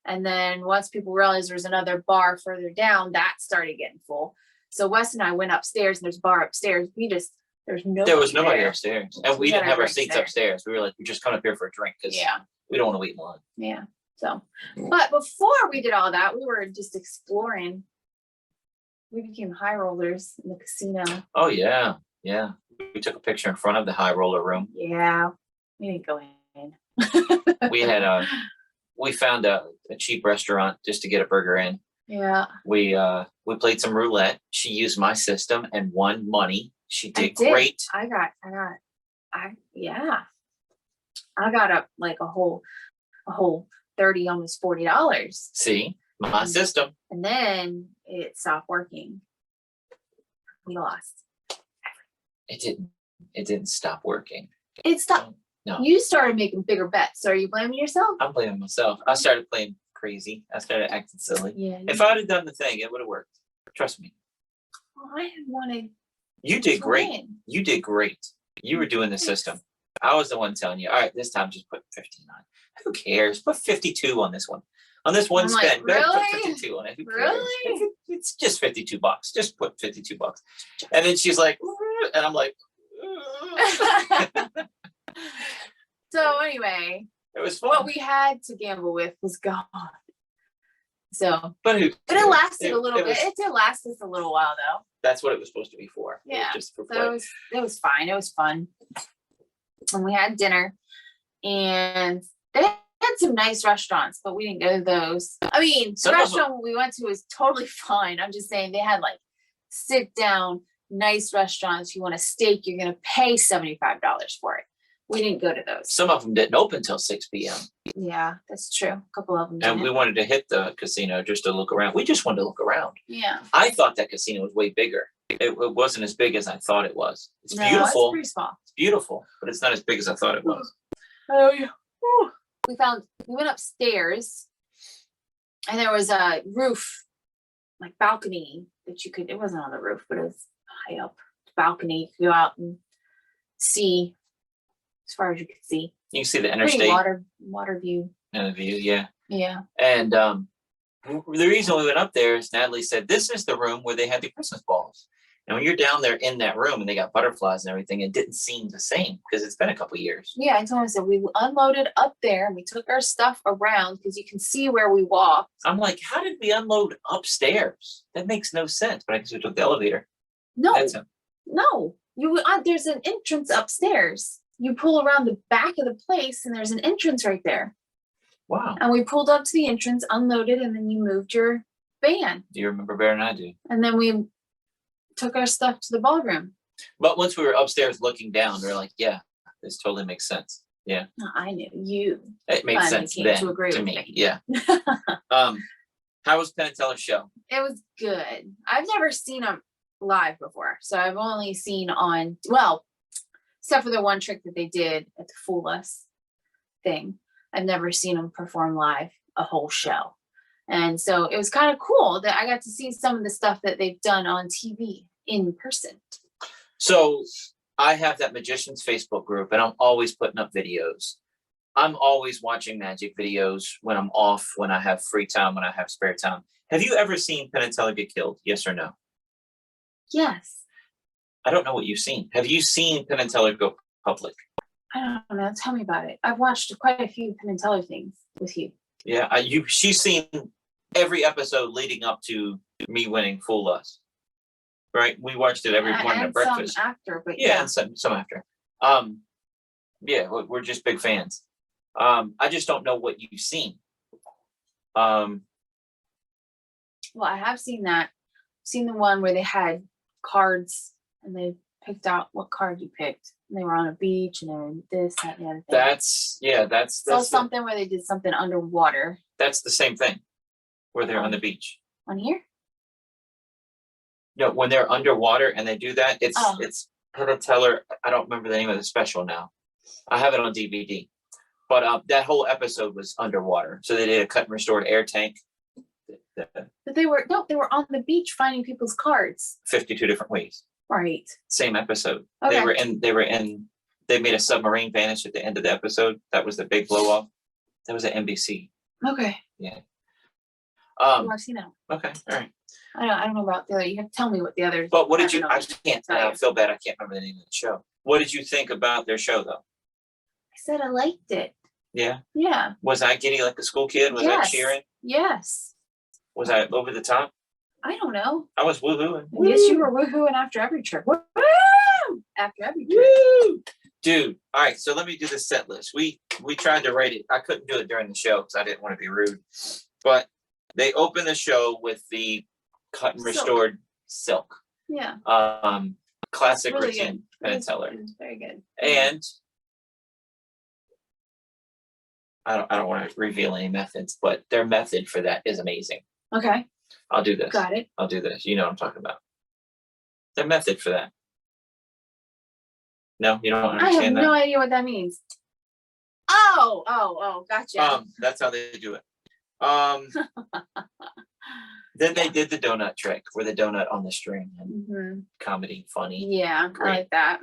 And then once people realized there was another bar further down, that started getting full. So Wes and I went upstairs, and there's a bar upstairs. There was nobody There was nobody there. upstairs. And we We got didn't our have our drinks seats there. upstairs. We were like, we just come up here for a drink because Yeah. we don't want to wait in line. Yeah. So, but before we did all that, we were just exploring. We became high rollers in the casino. Oh yeah. Yeah. We took a picture in front of the high roller room. Yeah. We didn't go in. We had we found a cheap restaurant just to get a burger in. Yeah. We played some roulette. She used my system and won money. She did great. I got up like a whole 30, almost $40. See, my system. And then it stopped working. We lost. It didn't stop working. It stopped. No. You started making bigger bets. So are you blaming yourself? I'm blaming myself. I started playing crazy. I started acting silly. Yeah. If I had done the thing, it would have worked. Trust me. Well, I wanted. You did great. Win. You did great. You were doing the system. I was the one telling you, all right, this time just put 15 on. Who cares? Put 52 on this one. On this one I'm spin, like, go ahead and really? put 52 on it. Who cares? Really? It's just $52. Just put $52. And then she's like, and I'm like, So anyway, it was fun. what we had to gamble with was gone. So, But it lasted a little bit. It did last us a little while though. That's what it was supposed to be for. It was Yeah. just for So play. it was fine. It was fun. And we had dinner, and they had some nice restaurants, but we didn't go to those. I mean, Some the of them- restaurant we went to was totally fine. I'm just saying they had like sit down, nice restaurants. If you want a steak, you're gonna pay $75 for it. We didn't go to those. Some of them didn't open until 6 p.m. Yeah, that's true. A couple of them And we didn't. wanted to hit the casino just to look around. We just wanted to look around. Yeah. I thought that casino was way bigger. It wasn't as big as I thought it was. It's No, beautiful. it's pretty small. It's beautiful, but it's not as big as I thought it was. Oh yeah. We went upstairs, and there was a roof, like balcony that you could. It wasn't on the roof, but it was high up balcony. You could go out and see as far as you could see. You can see the Pretty interstate water view. and the view, yeah. Yeah. And the reason we went up there is Natalie said, this is the room where they had the Christmas balls. And when you're down there in that room and they got butterflies and everything, it didn't seem the same because it's been a couple years. Yeah, I told him, I said, we unloaded up there and we took our stuff around because you can see where we walked. I'm like, how did we unload upstairs? That makes no sense. But I guess we took the elevator. No, That's it. no. There's an entrance upstairs. You pull around the back of the place and there's an entrance right there. Wow. And we pulled up to the entrance, unloaded, and then you moved your van. Do you remember better than I do? And then we took our stuff to the ballroom. But once we were upstairs looking down, we were like, yeah, this totally makes sense. Yeah. No, I knew you. It made Finally sense came then to agree with me. me. Yeah. How was Penn Teller's show? It was good. I've never seen them live before. So I've only seen on, well, except for the one trick that they did at the Fool Us thing. I've never seen them perform live a whole show. And so it was kind of cool that I got to see some of the stuff that they've done on TV in person. So I have that Magicians Facebook group and I'm always putting up videos. I'm always watching magic videos when I'm off, when I have free time, when I have spare time. Have you ever seen Penn Teller get killed? Yes or no? Yes. I don't know what you've seen. Have you seen Penn Teller go public? I don't know. Tell me about it. I've watched quite a few Penn Teller things with you. Yeah, she's seen every episode leading up to me winning Fool Us. Right? We watched it every morning at breakfast. Some after, but Yeah, and some after. Yeah, we're just big fans. I just don't know what you've seen. Well, I have seen that. Seen the one where they had cards and they picked out what card you picked. And they were on a beach and they were this, that, and the other thing. That's Something where they did something underwater. that's the same thing. Where they're on the beach. On here? No, when they're underwater and they do that, it's Oh. it's Penn Teller. I don't remember the name of the special now. I have it on DVD. But that whole episode was underwater. So they did a cut and restored air tank. But they were on the beach finding people's cards. 52 different ways. Right. Same episode. Okay. They made a submarine vanish at the end of the episode. That was the big blow off. That was at NBC. Okay. Yeah. Oh, I've seen that. Okay. All right. I don't know about the other. You have to tell me what the others. But what did you? don't know. I can't. I feel bad. I can't remember the name of the show. What did you think about their show, though? I said I liked it. Yeah. Yeah. Was I giddy like a school kid? Was I Yes. cheering? Yes. Was I over the top? I don't know. I was woohooing. Yes, you were woohooing after every trick. Woo! After every trick. Woo! Dude, all right, so let me do the set list. We tried to write it. I couldn't do it during the show because I didn't want to be rude. But They open the show with the cut and Silk. restored silk. Yeah. Classic Really routine, good. Penn It was- Teller. it was very good. And I don't want to reveal any methods, but their method for that is amazing. Okay. I'll do this. Got it. I'll do this. You know what I'm talking about. Their method for that. No, you don't I have understand that. no idea what that means. Oh, gotcha. That's how they do it. Then they did the donut trick, where the donut on the string and hmm comedy, funny. Yeah, Great. I like that.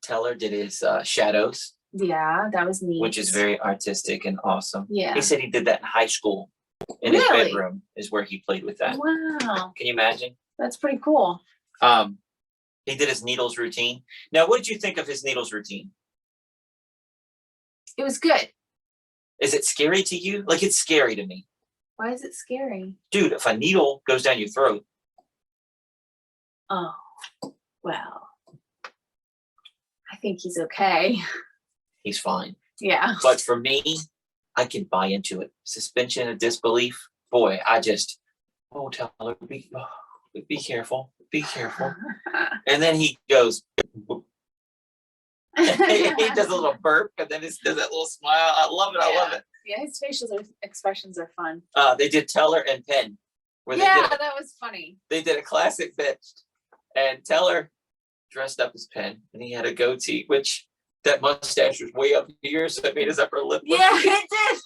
Teller did his shadows, Yeah, that was neat. which is very artistic and awesome. Yeah. He said he did that in high school. In his Really? bedroom is where he played with that. Wow, Can you imagine? that's pretty cool. He did his needles routine. Now, what did you think of his needles routine? It was good. Is it scary to you? Like, it's scary to me. Why is it scary? Dude, if a needle goes down your throat, Oh, well, I think he's okay. he's fine. Yeah. But for me, I can buy into it. Suspension of disbelief. Boy, Teller, be careful. Be careful. And then he goes, he does a little burp and then he does that little smile. I love it. I love it. Yeah, his facial expressions are fun. They did Teller and Penn. Where Yeah, that was funny. they did a classic bit. And Teller dressed up as Penn and he had a goatee, which that mustache was way up here, so it made his upper lip look. Yeah, it did.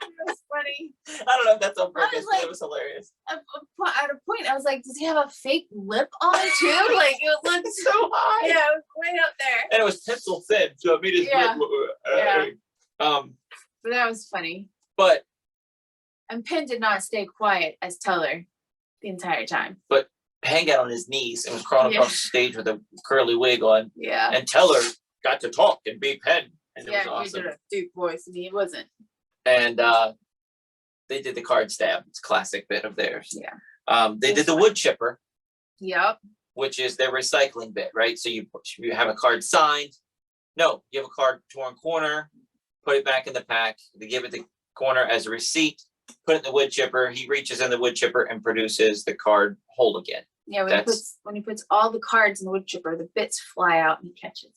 It was funny. I don't know if that's on purpose, but like- it was hilarious. At a point, I was like, does he have a fake lip on too? Like, it looked It's so high. yeah, it was way up there. And it was pencil thin, so it made his Yeah. lip Yeah. But that was funny. but And Penn did not stay quiet as Teller the entire time. Penn got on his knees and was crawling Yeah. across the stage with a curly wig on. Yeah. And Teller got to talk and be Penn. And it Yeah, was awesome. he did a deep voice and he wasn't. And they did the card stab. It's a classic bit of theirs. Yeah. They did the wood chipper, Yep. which is their recycling bit, right? So you have a card signed. No, you have a card torn corner, put it back in the pack. They give it the corner as a receipt, put it in the wood chipper. He reaches in the wood chipper and produces the card whole again. Yeah, That's- when he puts all the cards in the wood chipper, the bits fly out and he catches.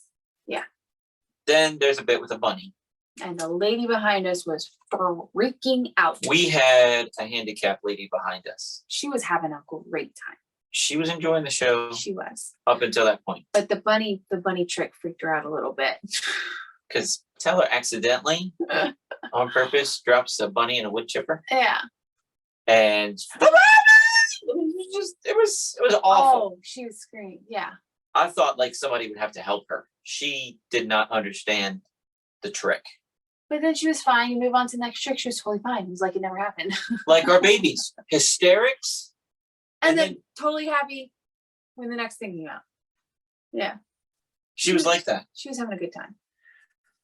Then there's a bit with a bunny. And the lady behind us was freaking out. We had a handicapped lady behind us. She was having a great time. She was enjoying the show She was. up until that point. But the bunny trick freaked her out a little bit. Because Teller accidentally, on purpose, drops a bunny in a wood chipper. Yeah. And it was awful. Oh, she was screaming. Yeah. I thought like somebody would have to help her. She did not understand the trick. But then she was fine. You move on to the next trick. She was totally fine. It was like it never happened. Like our babies, hysterics. And And then then- totally happy when the next thing came out. Yeah. She was like that. She was having a good time.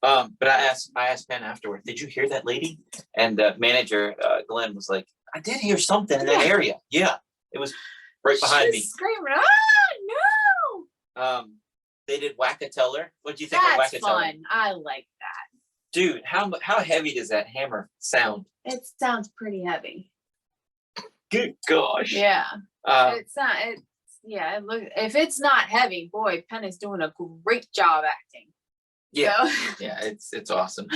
But I asked Penn afterward, did you hear that lady? And the manager, Glenn, was like, I did hear something in that Yeah. area. Yeah, it was right behind she me. was screaming, no! They did Whack-a-Teller. What do you think That's of Whack-a-Teller? fun. I like that. Dude, how heavy does that hammer sound? It sounds pretty heavy. Good gosh. Yeah. Uh, It's not. It's yeah. Look, if it's not heavy, boy, Penn is doing a great job acting. yeah, So, yeah, it's awesome.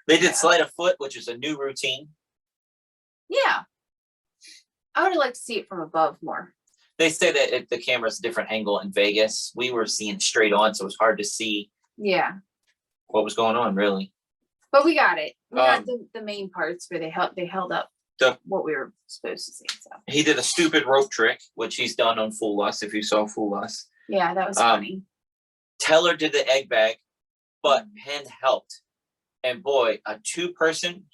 They did Yeah. Sleight of Foot, which is a new routine. yeah. I would have liked to see it from above more. They say that the camera's a different angle in Vegas. We were seeing straight on, so it was hard to see Yeah, what was going on, really. but we got it. We got Um, the main parts where they held up The- what we were supposed to see. So He did a stupid rope trick, which he's done on Fool Us, if you saw Fool Us. yeah, that was Um, funny. Teller did the egg bag, but Mm-hmm. Penn helped. And boy, a two-person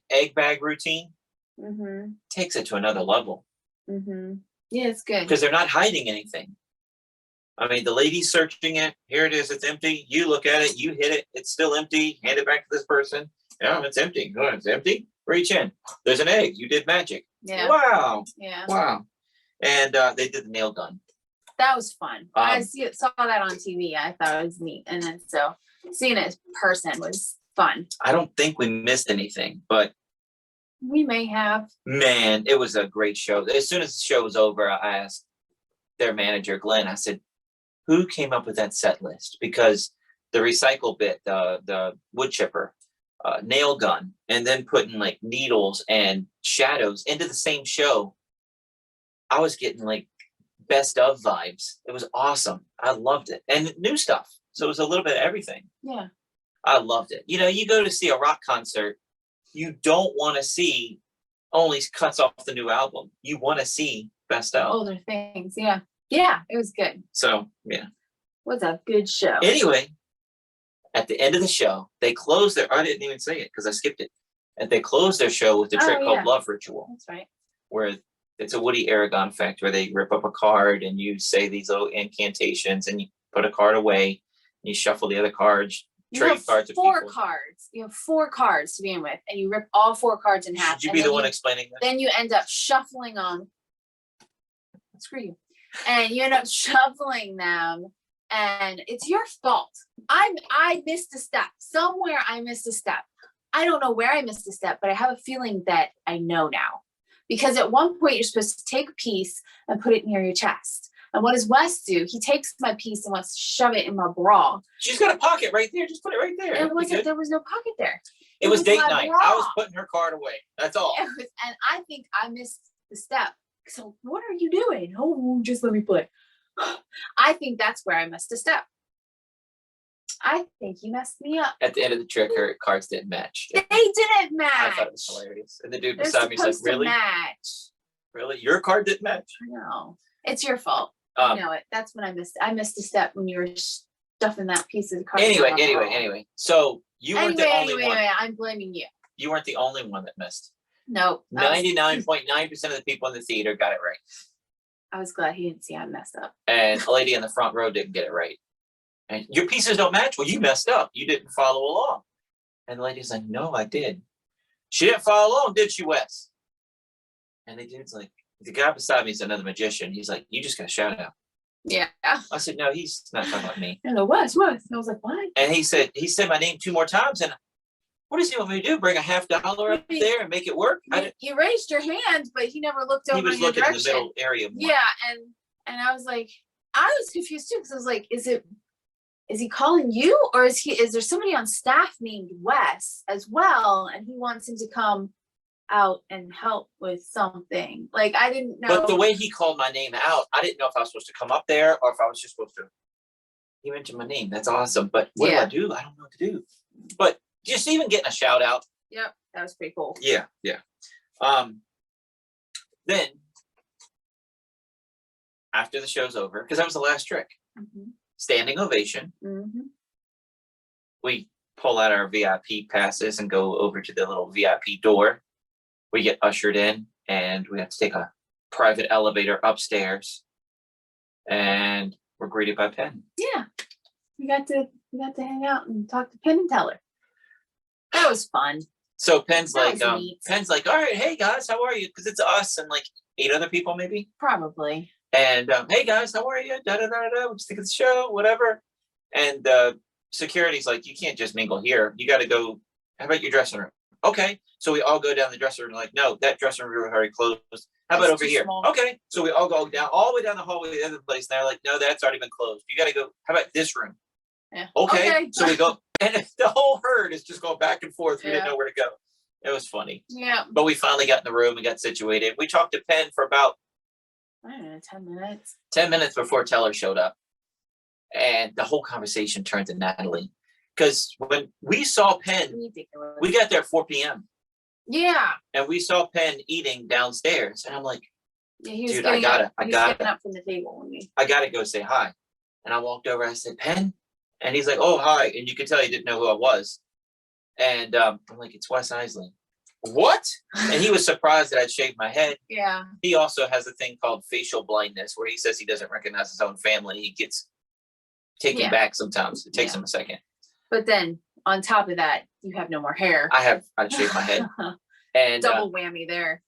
egg bag routine Mm-hmm. takes it to another level Mm-hmm. Yeah, it's good. because they're not hiding anything. I mean, the lady's searching it. Here it is. It's empty. You look at it. You hit it. It's still empty. Hand it back to this person. Yeah, it's empty. Oh, it's empty. Reach in. There's an egg. You did magic. Yeah, Wow. yeah, Wow. And they did the nail gun. that was fun. I Um, saw that on TV. I thought it was neat, and then so seeing it in person was fun. I don't think we missed anything, but We may have. man, it was a great show. As soon as the show was over, I asked their manager, Glenn, I said, who came up with that set list? Because the recycle bit, the wood chipper, nail gun, and then putting like needles and shadows into the same show, I was getting like best of vibes. It was awesome. I loved it. And new stuff. So it was a little bit of everything. Yeah. I loved it. You know, you go to see a rock concert, you don't want to see only cuts off the new album. You want to see best of. Older things. Yeah. Yeah. It was good. So, yeah. It was a good show. Anyway, at the end of the show, they closed their, I didn't even say it because I skipped it. And they closed their show with a trick called Love Ritual. That's right. Where it's a Woody Aragon effect where they rip up a card and you say these little incantations and you put a card away and you shuffle the other cards. You have four cards. You have 4 cards to begin with, and you rip all 4 cards in half. Should you be the one explaining this? Then you end up shuffling them. Screw you. And you end up shuffling them, and it's your fault. I missed a step. Somewhere I missed a step. I don't know where I missed a step, but I have a feeling that I know now. Because at one point you're supposed to take a piece and put it near your chest. And what does Wes do? He takes my piece and wants to shove it in my bra. She's got a pocket right there. Just put it right there. It wasn't. There was no pocket there. It was date night. Bra. I was putting her card away. That's all. And I think I missed the step. So what are you doing? Oh, just let me play. I think that's where I missed a step. I think you messed me up. At the end of the trick, her cards didn't match. They didn't match. I thought it was hilarious. And the dude They're beside me was like, supposed to really? match. Really? Your card didn't match? No, it's your fault. I know it. That's when I missed. I missed a step when you were stuffing that piece of the card. Anyway. So you weren't the only one. Anyway, I'm blaming you. You weren't the only one that missed. No. 99.9% of the people in the theater got it right. I was glad he didn't see I messed up. And a lady in the front row didn't get it right. And your pieces don't match. Well, you messed up. You didn't follow along. And the lady's like, no, I did. She didn't follow along, did she, Wes? And the dude's like, the guy beside me is another magician. He's like, you just got a shout out. Yeah. I said, no, he's not talking about me. And Wes. And I was like, what? And he said my name 2 more times. And what does he want me to do? Bring a $50 up there and make it work? You raised your hand, but he never looked over. He was looking in the middle area more. Yeah, and I was like, I was confused too because I was like, is he calling you, or is there somebody on staff named Wes as well, and he wants him to come out and help with something? Like, I didn't know. But the way he called my name out, I didn't know if I was supposed to come up there or if I was just supposed to. He mentioned my name. That's awesome. But what do I do? I don't know what to do. But just even getting a shout out. Yep, that was pretty cool. Yeah. Then after the show's over, because that was the last trick, standing ovation. We pull out our VIP passes and go over to the little VIP door. We get ushered in, and we have to take a private elevator upstairs, and we're greeted by Penn. Yeah, we got to hang out and talk to Penn Teller. That was fun. So Penn's like, all right, hey guys, how are you? Because it's us and like 8 other people, maybe. Probably. And hey guys, how are you? Da da da da. We're just thinking of the show, whatever. And security's like, you can't just mingle here. You got to go. How about your dressing room? Okay. So we all go down the dressing room. Like, no, that dressing room already closed. How about over here? Small. Okay. So we all go down all the way down the hallway to the other place. And they're like, no, that's already been closed. You got to go. How about this room? Yeah. Okay. So we go, and the whole herd is just going back and forth. We didn't know where to go. It was funny. Yeah. But we finally got in the room and got situated. We talked to Penn for about, I don't know, 10 minutes. 10 minutes before Teller showed up. And the whole conversation turned to Natalie. Because when we saw Penn, we got there at 4 p.m. Yeah. And we saw Penn eating downstairs. And I'm like, dude, I got up from the table. I got to go say hi. And I walked over. I said, Penn? And he's like, oh, hi. And you could tell he didn't know who I was. And I'm like, it's Wes Iseli. What? And he was surprised that I'd shaved my head. Yeah. He also has a thing called facial blindness, where he says he doesn't recognize his own family. He gets taken back sometimes. It takes him a second. But then on top of that, you have no more hair. I'd shaved my head. And double whammy there.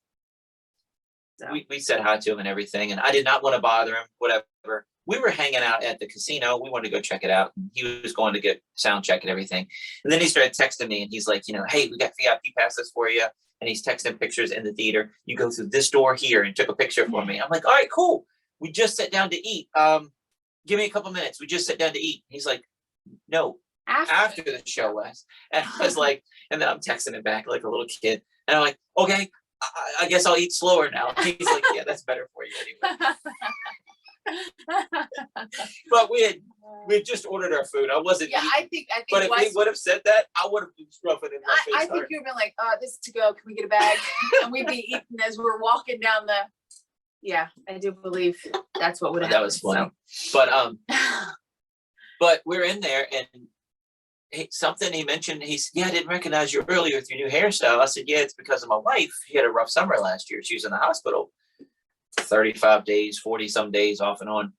So. We said hi to him and everything. And I did not want to bother him, whatever. we were hanging out at the casino. We wanted to go check it out. And he was going to get sound check and everything. And then he started texting me and he's like, hey, we got VIP passes for you. And he's texting pictures in the theater. You go through this door here, and took a picture for me. I'm like, all right, cool. We just sat down to eat. Give me a couple minutes. We just sat down to eat. He's like, no, after the show, Wes. And I was like, and then I'm texting him back like a little kid. And I'm like, okay, I guess I'll eat slower now. He's like, yeah, that's better for you anyway. But we had just ordered our food. I wasn't eating. I think. But if he would have said that, I would have been rubbing in my face. I think you'd have been like, this is to go. Can we get a bag? And we'd be eating as we're walking down the. Yeah, I do believe that's what would have happened. That was funny. So. But we're in there, and something he mentioned. He said, "Yeah, I didn't recognize you earlier with your new hairstyle." I said, "Yeah, it's because of my wife. She had a rough summer last year. She was in the hospital, 35 days, 40 some days off and on."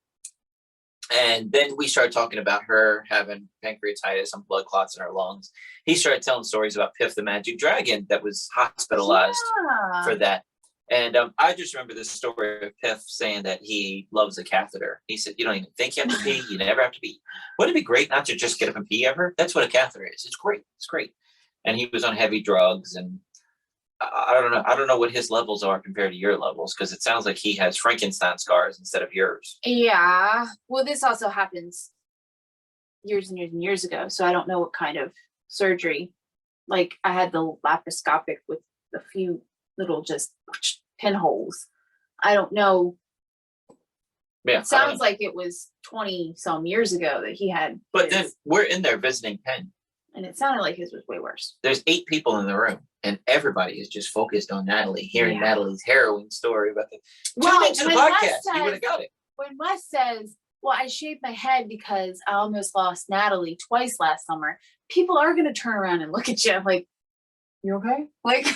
And then we started talking about her having pancreatitis and blood clots in her lungs. He started telling stories about Piff the Magic Dragon that was hospitalized for that. And I just remember this story of Piff saying that he loves a catheter. He said, you don't even think you have to pee. You never have to pee. Wouldn't it be great not to just get up and pee ever? That's what a catheter is. It's great. It's great. And he was on heavy drugs, and I don't know. I don't know what his levels are compared to your levels, because it sounds like he has Frankenstein scars instead of yours. Yeah. Well, this also happens years and years and years ago. So I don't know what kind of surgery. Like, I had the laparoscopic with a few little just pinholes. I don't know. Yeah. It sounds like it was 20 some years ago that he had. But then we're in there visiting Penn. And it sounded like his was way worse. There's 8 people in the room, and everybody is just focused on Natalie, hearing Natalie's harrowing story about the. Tune into the podcast. You would have got it. When Wes says, well, I shaved my head because I almost lost Natalie twice last summer, people are going to turn around and look at you like, you okay? Like,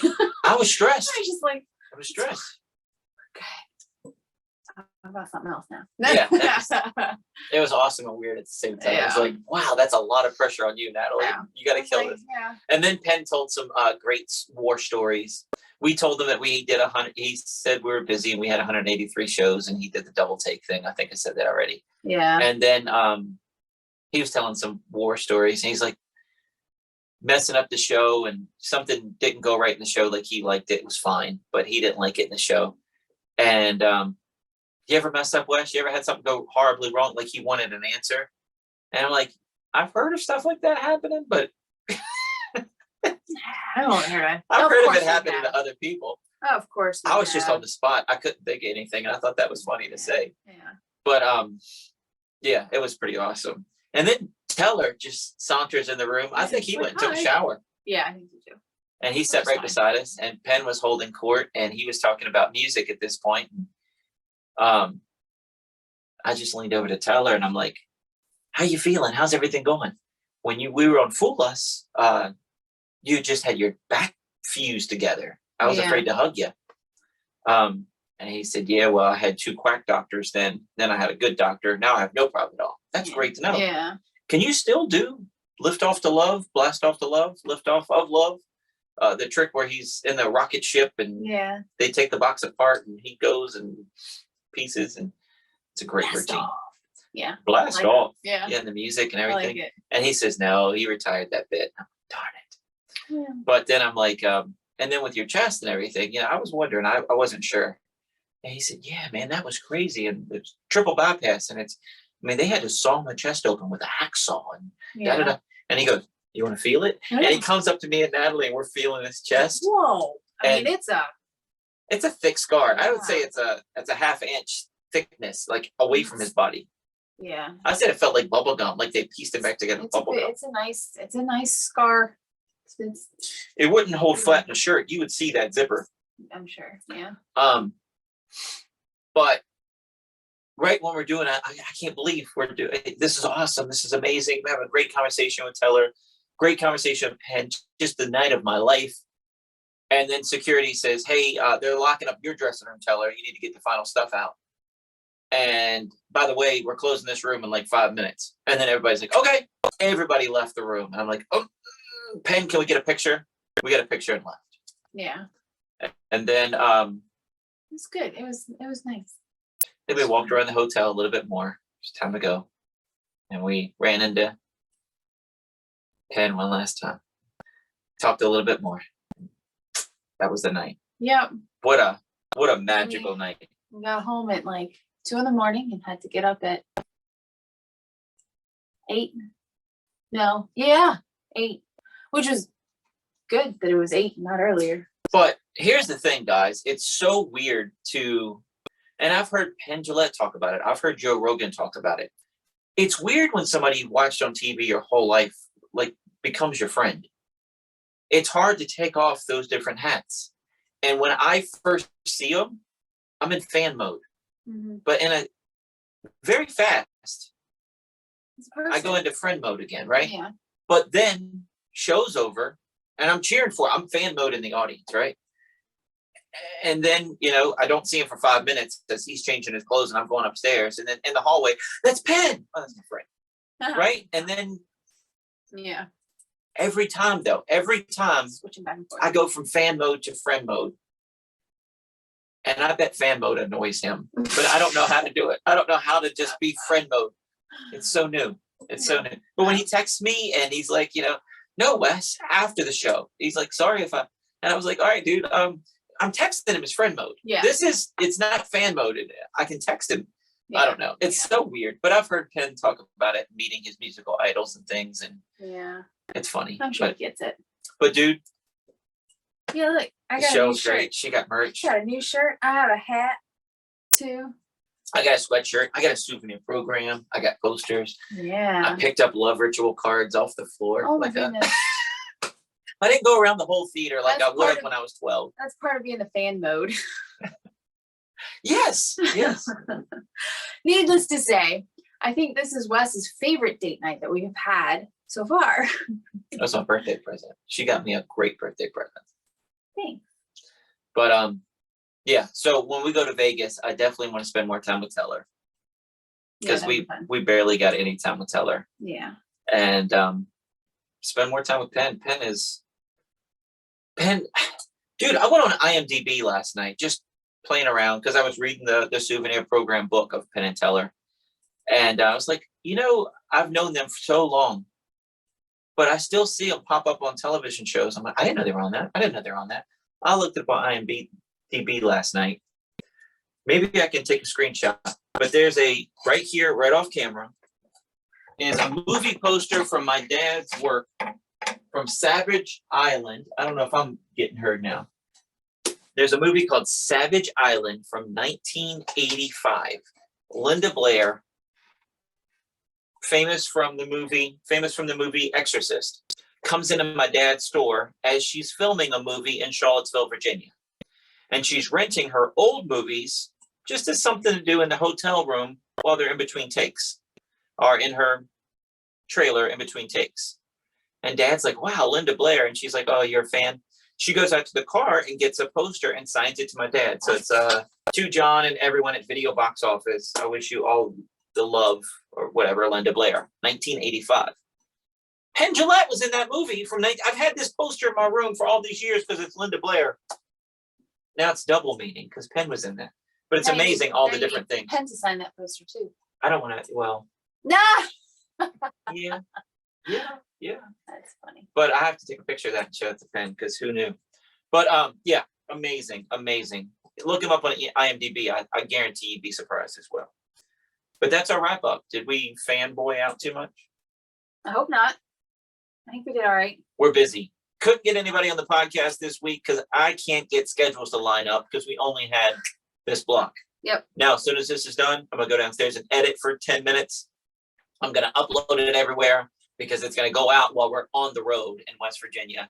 I was stressed. I was just like, I was stressed. Okay. How about something else now? Yeah. It was awesome and weird at the same time. Yeah. It's like, wow, that's a lot of pressure on you, Natalie. Yeah. You got to kill like, this. Yeah. And then Penn told some great war stories. We told him that we did 100. He said we were busy and we had 183 shows, and he did the double take thing. I think I said that already. Yeah. And then he was telling some war stories, and he's like messing up the show, and something didn't go right in the show. Like, he liked it, it was fine, but he didn't like it in the show. And you ever messed up, Wes? You ever had something go horribly wrong? Like, he wanted an answer. And I'm like, I've heard of stuff like that happening, but I don't hear it. I've heard of it happening to other people. Oh, of course. I was just on the spot. I couldn't think of anything, and I thought that was funny to say. Yeah. But yeah, it was pretty awesome. And then Teller just saunters in the room. I think he went and took a shower. Yeah, I think so too. And he sat right beside us, and Penn was holding court, and he was talking about music at this point. I just leaned over to Teller, and I'm like, how you feeling? How's everything going? When we were on Fool Us, you just had your back fused together. I was afraid to hug you. And he said, yeah, well, I had 2 quack doctors then I had a good doctor. Now I have no problem at all. That's great to know. Yeah. Can you still do lift off to love, blast off to love, lift off of love? The trick where he's in the rocket ship and they take the box apart and he goes and pieces, and it's a great routine. Off. Yeah. Blast off. Yeah. And the music and I everything. like it. And he says, no, he retired that bit. Oh, darn it. Yeah. But then I'm like, and then with your chest and everything, I was wondering, I wasn't sure. And he said, yeah, man, that was crazy. And it's triple bypass. And they had to saw my chest open with a hacksaw and da-da-da. And he goes, you want to feel it? Yeah. And he comes up to me and Natalie, and we're feeling his chest. Whoa. I mean, it's a thick scar. I would say it's a ½ inch thickness, like away from his body. Yeah. I said it felt like bubble gum, like they pieced it back together with bubble gum. It's a nice scar. It wouldn't hold flat in a shirt. You would see that zipper. I'm sure. Yeah. But right when we're doing it, I can't believe we're doing this. Is awesome. This is amazing. We're having a great conversation with Teller. Great conversation with Penn. Just the night of my life. And then security says, hey, they're locking up your dressing room, Teller. You need to get the final stuff out. And by the way, we're closing this room in like 5 minutes. And then everybody's like, okay. Everybody left the room. And I'm like, oh, Penn, can we get a picture? We got a picture and left. Yeah. And then it was good. It was nice. then we walked around the hotel a little bit more. It's time to go. And we ran into Penn one last time. Talked a little bit more. That was the night. Yep. What a magical night. We got home at like 2 a.m. and had to get up at 8. No, yeah, 8, which was good that it was 8, not earlier. But here's the thing, guys. It's so weird and I've heard Penn Teller talk about it. I've heard Joe Rogan talk about it. It's weird when somebody you watched on TV your whole life, like, becomes your friend. It's hard to take off those different hats. And when I first see them, I'm in fan mode. Mm-hmm. But in a very fast, I go into friend mode again, right? Yeah. But then show's over and I'm cheering for it. I'm fan mode in the audience, right? And then, I don't see him for 5 minutes as he's changing his clothes and I'm going upstairs. And then in the hallway, that's Penn. Oh, that's my friend. Right? And then yeah. every time Switching back and forth. I go from fan mode to friend mode. And I bet fan mode annoys him, but I don't know how to do it. I don't know how to just be friend mode. It's so new. It's so new. But when he texts me and he's like, no, Wes, after the show, he's like, sorry if and I was like, all right, dude, I'm texting him as friend mode. Yeah. It's not fan mode. I can text him. Yeah. I don't know. It's so weird, but I've heard Penn talk about it, meeting his musical idols and things. And yeah, it's funny. I'm sure he gets it. But dude, yeah, look, I got a new shirt. She got merch. I got a new shirt. I have a hat too. I got a sweatshirt. I got a souvenir program. I got posters. Yeah. I picked up Love Ritual cards off the floor. Oh my goodness. I didn't go around the whole theater like That's I would part have when I was 12. That's part of being the fan mode. Yes. Needless to say, I think this is Wes's favorite date night that we have had so far. That was my birthday present. She got me a great birthday present. Thanks. But yeah. So when we go to Vegas, I definitely want to spend more time with Teller because we barely got any time with Teller. Yeah. And spend more time with Penn. Penn, dude. I went on IMDb last night just playing around because I was reading the souvenir program book of Penn and Teller, and I was like, I've known them for so long, but I still see them pop up on television shows. I'm like, I didn't know they were on that. I looked up on IMDb last night. Maybe I can take a screenshot, but there's right here, right off camera, is a movie poster from my dad's work from Savage Island. I don't know if I'm getting heard now. There's a movie called Savage Island from 1985. Linda Blair, famous from the movie Exorcist, comes into my dad's store as she's filming a movie in Charlottesville, Virginia. And she's renting her old movies just as something to do in the hotel room while they're in between takes, or in her trailer in between takes. And Dad's like, wow, Linda Blair. And she's like, oh, you're a fan? She goes out to the car and gets a poster and signs it to my dad. So it's to John and everyone at Video Box Office. I wish you all the love, or whatever, Linda Blair, 1985. Penn Teller was in that movie I've had this poster in my room for all these years because it's Linda Blair. Now it's double meaning because Penn was in that. But it's amazing all the different things. Penn to sign that poster too. I don't want to, well. Nah. Yeah. That's funny. But I have to take a picture of that and show it to Penn because who knew? But yeah, amazing. Look him up on IMDb. I guarantee you'd be surprised as well. But that's our wrap up. Did we fanboy out too much? I hope not. I think we did all right. We're busy. Couldn't get anybody on the podcast this week because I can't get schedules to line up because we only had this block. Yep. Now, as soon as this is done, I'm going to go downstairs and edit for 10 minutes. I'm going to upload it everywhere because it's going to go out while we're on the road in West Virginia.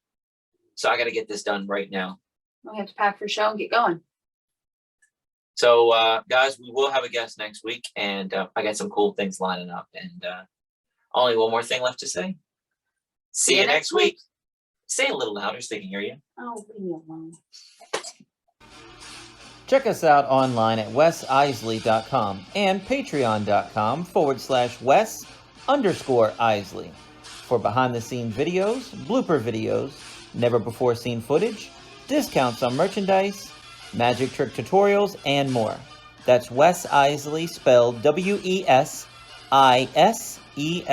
So I got to get this done right now. We have to pack for show and get going. So, guys, we will have a guest next week, and I got some cool things lining up. And only one more thing left to say. See you next week. Say it a little louder so they can hear you. Oh, leave me alone. Check us out online at wesiseli.com and patreon.com/Wes_Isley for behind-the-scenes videos, blooper videos, never-before-seen footage, discounts on merchandise, magic trick tutorials, and more. That's Wes Iseli, spelled WES Iseli.